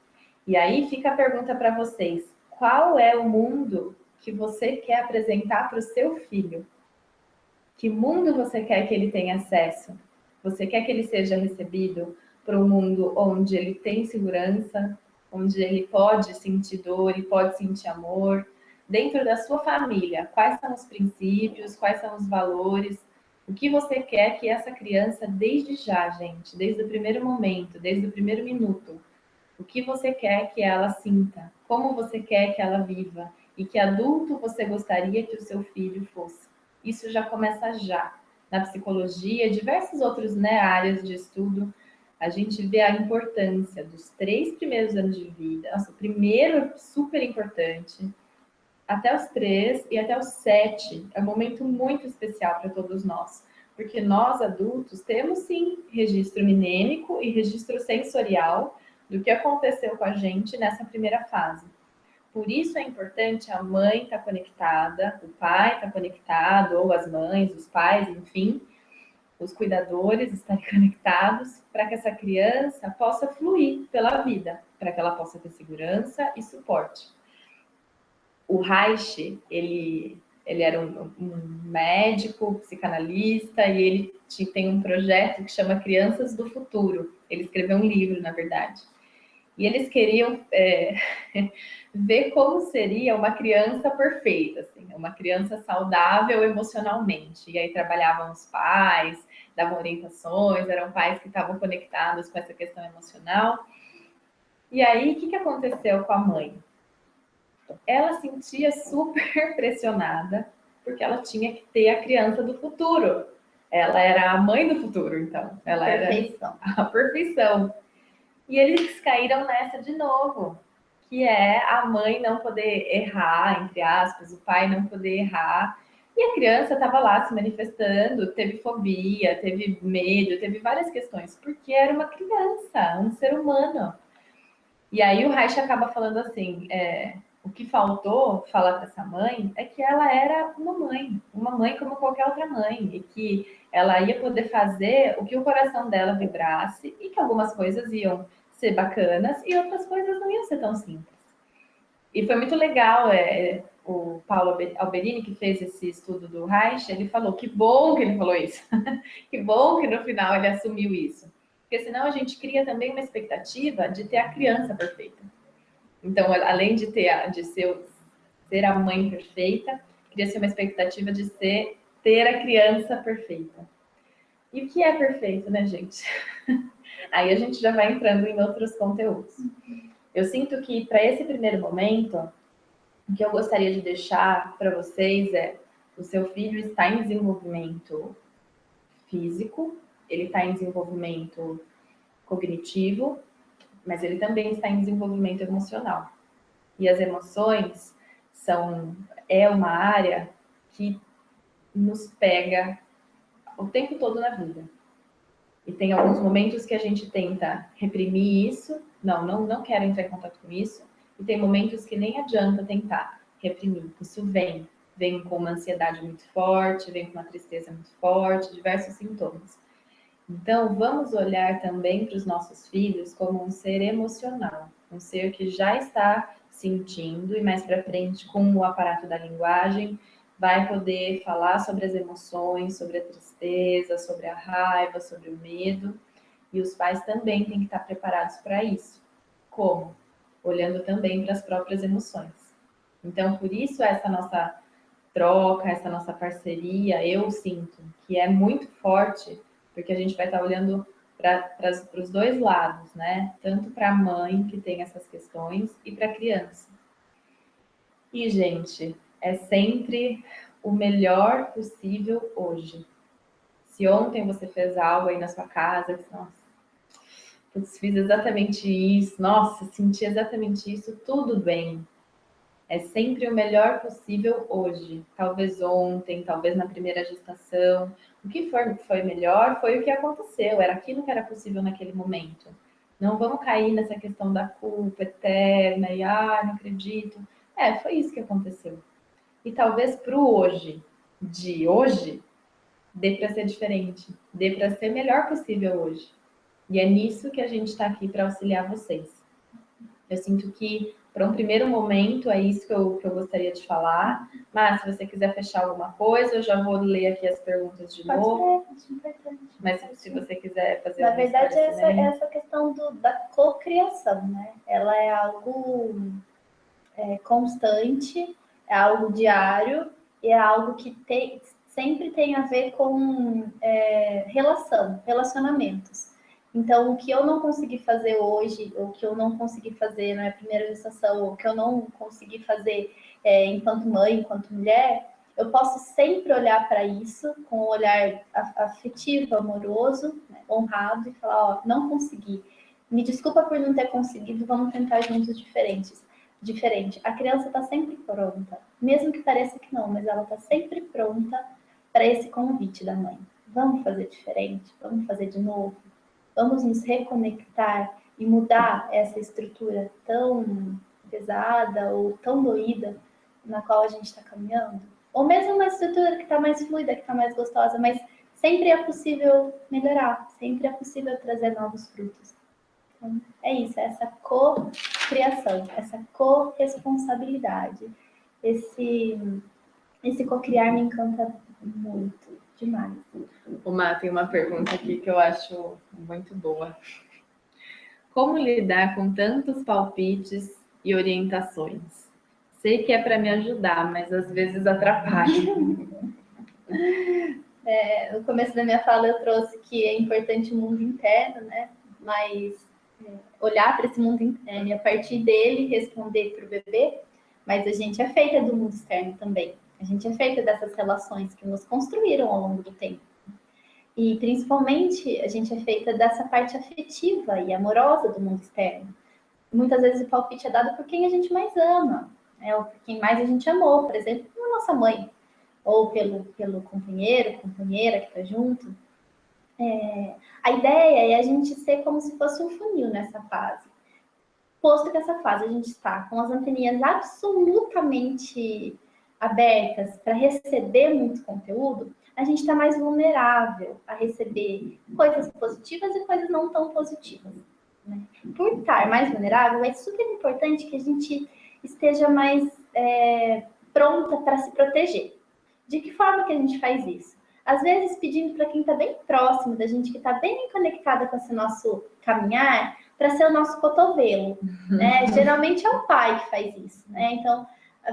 A: E aí fica a pergunta para vocês: qual é o mundo que você quer apresentar para o seu filho? Que mundo você quer que ele tenha acesso? Você quer que ele seja recebido para um mundo onde ele tem segurança, onde ele pode sentir dor e pode sentir amor? Dentro da sua família, quais são os princípios, quais são os valores? O que você quer que essa criança, desde já, gente, desde o primeiro momento, desde o primeiro minuto, o que você quer que ela sinta? Como você quer que ela viva? E que adulto você gostaria que o seu filho fosse? Isso já começa já. Na psicologia, diversas outras, né, áreas de estudo, a gente vê a importância dos 3 primeiros anos de vida. Nossa, o primeiro é super importante, até os 3 e até os 7. É um momento muito especial para todos nós. Porque nós, adultos, temos sim registro mnêmico e registro sensorial do que aconteceu com a gente nessa primeira fase. Por isso é importante a mãe estar conectada, o pai estar conectado, ou as mães, os pais, enfim, os cuidadores estarem conectados para que essa criança possa fluir pela vida, para que ela possa ter segurança e suporte. O Reich, ele era um médico, psicanalista, e ele tem um projeto que chama Crianças do Futuro. Ele escreveu um livro, na verdade. E eles queriam ver como seria uma criança perfeita, assim, uma criança saudável emocionalmente. E aí trabalhavam os pais, davam orientações, eram pais que estavam conectados com essa questão emocional. E aí, o que aconteceu com a mãe? Ela sentia super pressionada, porque ela tinha que ter a criança do futuro. Ela era a mãe do futuro, então. Ela
B: Perfeição.
A: era a perfeição. E eles caíram nessa de novo, que é a mãe não poder errar, entre aspas, o pai não poder errar. E a criança estava lá se manifestando, teve fobia, teve medo, teve várias questões, porque era uma criança, um ser humano. E aí o Reich acaba falando assim, o que faltou falar para essa mãe é que ela era uma mãe como qualquer outra mãe, e que ela ia poder fazer o que o coração dela vibrasse, e que algumas coisas iam ser bacanas e outras coisas não iam ser tão simples. E foi muito legal, o Paulo Alberini, que fez esse estudo do Reich, ele falou, que bom que ele falou isso, que bom que no final ele assumiu isso. Porque senão a gente cria também uma expectativa de ter a criança perfeita. Então, além de ser a mãe perfeita, cria-se uma expectativa de ter a criança perfeita. E o que é perfeito, né, gente? Aí a gente já vai entrando em outros conteúdos. Eu sinto que para esse primeiro momento, o que eu gostaria de deixar para vocês é: o seu filho está em desenvolvimento físico, ele está em desenvolvimento cognitivo, mas ele também está em desenvolvimento emocional. E as emoções é uma área que nos pega o tempo todo na vida. E tem alguns momentos que a gente tenta reprimir isso, não quero entrar em contato com isso, e tem momentos que nem adianta tentar reprimir. Isso vem com uma ansiedade muito forte, vem com uma tristeza muito forte, diversos sintomas. Então, vamos olhar também para os nossos filhos como um ser emocional, um ser que já está sentindo, e mais para frente, com o aparato da linguagem, vai poder falar sobre as emoções, sobre a tristeza, sobre a raiva, sobre o medo. E os pais também têm que estar preparados para isso. Como? Olhando também para as próprias emoções. Então, por isso, essa nossa troca, essa nossa parceria, eu sinto que é muito forte, porque a gente vai estar olhando para os dois lados, né? Tanto para a mãe, que tem essas questões, e para a criança. E, gente, é sempre o melhor possível hoje. Se ontem você fez algo aí na sua casa, nossa, fiz exatamente isso, nossa, senti exatamente isso, tudo bem. É sempre o melhor possível hoje. Talvez ontem, talvez na primeira gestação. O que foi melhor foi o que aconteceu, era aquilo que era possível naquele momento. Não vamos cair nessa questão da culpa eterna e, não acredito. Foi isso que aconteceu. E talvez para o hoje, de hoje, dê para ser diferente, dê para ser melhor possível hoje. E é nisso que a gente está aqui para auxiliar vocês. Eu sinto que, para um primeiro momento, é isso que eu gostaria de falar. Mas, se você quiser fechar alguma coisa, eu já vou ler aqui as perguntas de novo.
B: Acho importante.
A: Mas, se você quiser fazer
B: Na verdade, essa questão da cocriação, né? Ela é algo constante, é algo diário, e é algo que sempre tem a ver com relacionamentos. Então, o que eu não consegui fazer hoje, ou o que eu não consegui fazer na primeira gestação, ou o que eu não consegui fazer enquanto mãe, enquanto mulher, eu posso sempre olhar para isso com um olhar afetivo, amoroso, né, honrado, e falar, ó, não consegui. Me desculpa por não ter conseguido, vamos tentar juntos diferente. A criança está sempre pronta, mesmo que pareça que não, mas ela está sempre pronta para esse convite da mãe. Vamos fazer diferente? Vamos fazer de novo? Vamos nos reconectar e mudar essa estrutura tão pesada ou tão doída na qual a gente está caminhando? Ou mesmo uma estrutura que está mais fluida, que está mais gostosa, mas sempre é possível melhorar, sempre é possível trazer novos frutos. Então, é isso, é essa co-criação, essa corresponsabilidade. Esse co-criar me encanta muito, demais.
A: O Má tem uma pergunta aqui que eu acho muito boa. Como lidar com tantos palpites e orientações? Sei que é para me ajudar, mas às vezes atrapalha.
B: No começo da minha fala eu trouxe que é importante o mundo interno, né? Mas olhar para esse mundo interno e a partir dele responder para o bebê, mas a gente é feita do mundo externo também. A gente é feita dessas relações que nos construíram ao longo do tempo. E principalmente a gente é feita dessa parte afetiva e amorosa do mundo externo. Muitas vezes o palpite é dado por quem a gente mais ama, né? Ou por quem mais a gente amou, por exemplo, a nossa mãe, ou pelo companheiro, companheira que está junto. A ideia é a gente ser como se fosse um funil nessa fase. Posto que essa fase a gente está com as anteninhas absolutamente abertas para receber muito conteúdo, a gente está mais vulnerável a receber coisas positivas e coisas não tão positivas. Né? Por estar mais vulnerável, é super importante que a gente esteja mais pronta para se proteger. De que forma que a gente faz isso? Às vezes pedindo para quem está bem próximo da gente, que está bem conectada com esse nosso caminhar, para ser o nosso cotovelo, né? Geralmente é o pai que faz isso, né? Então,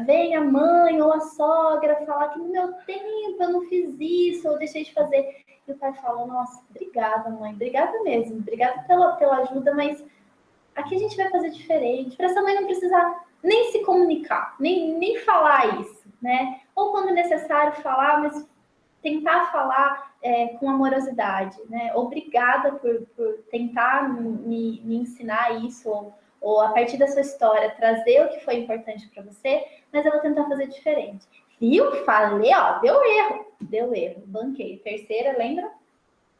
B: vem a mãe ou a sogra falar que no meu tempo eu não fiz isso, ou deixei de fazer. E o pai fala, nossa, obrigada, mãe, obrigada mesmo, obrigada pela ajuda, mas aqui a gente vai fazer diferente, para essa mãe não precisar nem se comunicar, nem falar isso, né? Ou quando necessário falar, mas tentar falar com amorosidade, né? Obrigada por tentar me ensinar isso, ou a partir da sua história trazer o que foi importante para você, mas eu vou tentar fazer diferente. Viu? Falei, ó, deu erro, banquei. Terceira, lembra?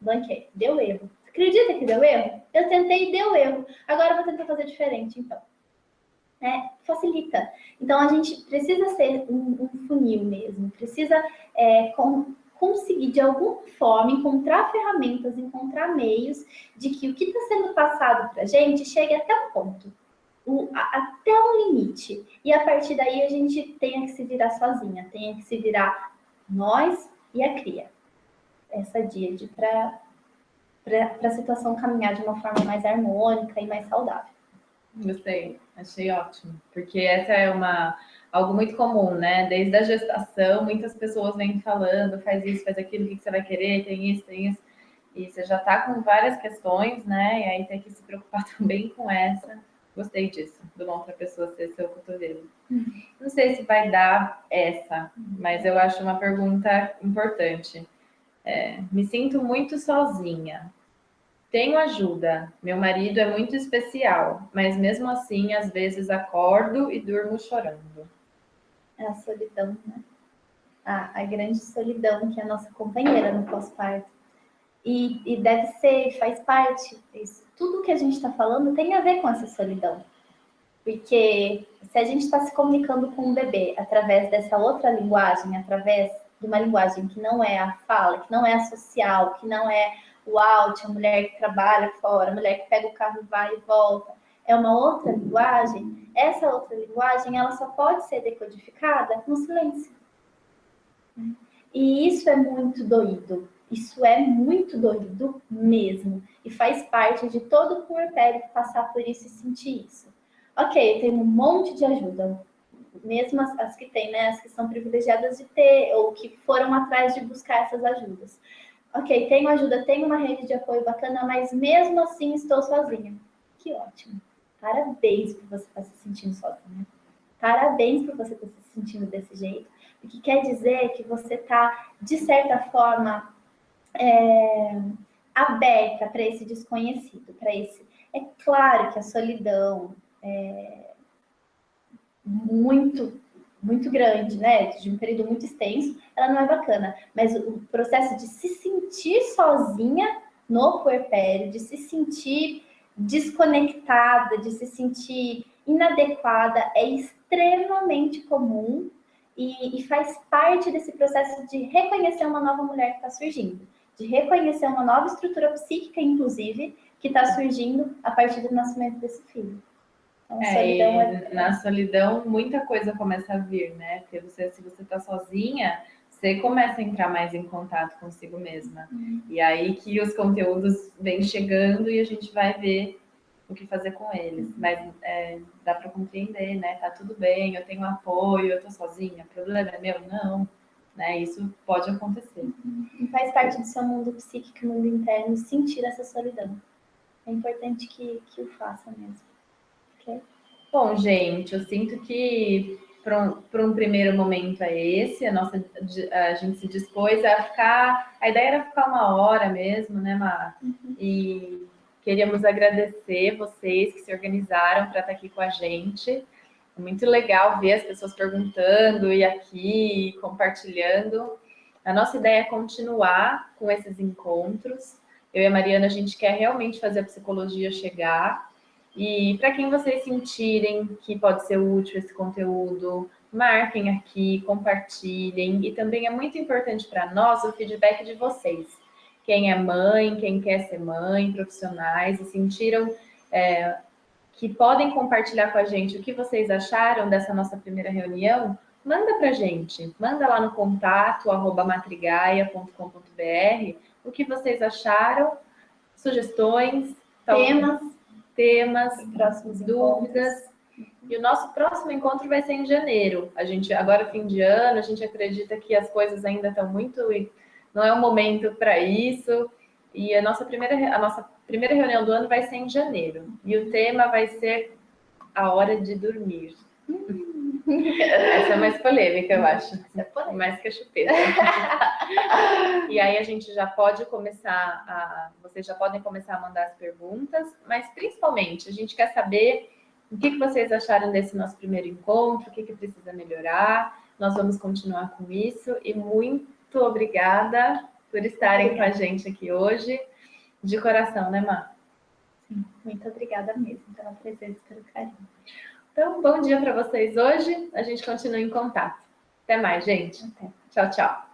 B: Banquei, deu erro. Acredita que deu erro? Eu tentei e deu erro. Agora eu vou tentar fazer diferente, então. Facilita. Então, a gente precisa ser um funil mesmo, precisa conseguir, de alguma forma, encontrar ferramentas, encontrar meios de que o que está sendo passado para a gente chegue até um ponto, até um limite. E, a partir daí, a gente tenha que se virar sozinha, tenha que se virar nós e a cria. Essa díade para a situação caminhar de uma forma mais harmônica e mais saudável.
A: Gostei, achei ótimo, porque essa é algo muito comum, né? Desde a gestação, muitas pessoas vêm falando, faz isso, faz aquilo, o que você vai querer, tem isso, e você já tá com várias questões, né? E aí tem que se preocupar também com essa. Gostei disso, do bom para a pessoa ser seu cotovelo. Não sei se vai dar essa, mas eu acho uma pergunta importante. Me sinto muito sozinha. Tenho ajuda. Meu marido é muito especial, mas mesmo assim, às vezes acordo e durmo chorando.
B: É a solidão, né? A grande solidão que é a nossa companheira no pós-parto. E deve ser, faz parte isso. tudo que a gente está falando tem a ver com essa solidão. Porque se a gente está se comunicando com um bebê através dessa outra linguagem, através de uma linguagem que não é a fala, que não é a social, que não é o out, a mulher que trabalha fora, a mulher que pega o carro e vai e volta, é uma outra linguagem, essa outra linguagem ela só pode ser decodificada no silêncio. E isso é muito doído. Isso é muito doído mesmo. E faz parte de todo o puerpério passar por isso e sentir isso. Ok, tem um monte de ajuda. Mesmo as que tem, né? As que são privilegiadas de ter, ou que foram atrás de buscar essas ajudas. Ok, tenho ajuda, tenho uma rede de apoio bacana, mas mesmo assim estou sozinha. Que ótimo. Parabéns por você estar se sentindo sozinha. Parabéns por você estar se sentindo desse jeito. Porque quer dizer que você está, de certa forma, aberta para esse desconhecido, para esse... É claro que a solidão é muito grande, né? De um período muito extenso, ela não é bacana. Mas o processo de se sentir sozinha no puerpério, de se sentir desconectada, de se sentir inadequada, é extremamente comum e faz parte desse processo de reconhecer uma nova mulher que está surgindo, de reconhecer uma nova estrutura psíquica, inclusive, que está surgindo a partir do nascimento desse filho. Então,
A: na solidão, muita coisa começa a vir, né? Porque se você está sozinha, você começa a entrar mais em contato consigo mesma. E aí que os conteúdos vêm chegando e a gente vai ver o que fazer com eles. Mas dá para compreender, né? Tá tudo bem, eu tenho apoio, eu tô sozinha, o problema é meu? Não. Né? Isso pode acontecer.
B: E faz parte do seu mundo psíquico, mundo interno, sentir essa solidão. É importante que o faça mesmo. Okay?
A: Bom, gente, eu sinto que para um primeiro momento é esse, a gente se dispôs a ficar, a ideia era ficar 1 hora mesmo, né, Mar? E queríamos agradecer vocês que se organizaram para estar aqui com a gente. É muito legal ver as pessoas perguntando e aqui compartilhando. A nossa ideia é continuar com esses encontros. Eu e a Mariana, a gente quer realmente fazer a psicologia chegar. E para quem vocês sentirem que pode ser útil esse conteúdo, marquem aqui, compartilhem. E também é muito importante para nós o feedback de vocês. Quem é mãe, quem quer ser mãe, profissionais, e sentiram que podem compartilhar com a gente o que vocês acharam dessa nossa primeira reunião, manda para a gente. Manda lá no contato, @matrigaia.com.br, o que vocês acharam, sugestões, temas, próximos dúvidas. E o nosso próximo encontro vai ser em janeiro. A gente, agora fim de ano, a gente acredita que as coisas ainda estão muito... Não é o momento para isso. E a nossa primeira reunião do ano vai ser em janeiro. E o tema vai ser a hora de dormir. Essa é mais polêmica, eu acho. Mais que a chupeta. E aí a gente já pode começar vocês já podem começar a mandar as perguntas, mas principalmente a gente quer saber o que vocês acharam desse nosso primeiro encontro, o que precisa melhorar. Nós vamos continuar com isso e muito obrigada por estarem com a gente aqui hoje. De coração, né, Má?
B: Sim, muito obrigada mesmo pela presença, pelo carinho.
A: Então, bom dia para vocês hoje. A gente continua em contato. Até mais, gente.
B: Até.
A: Tchau, tchau.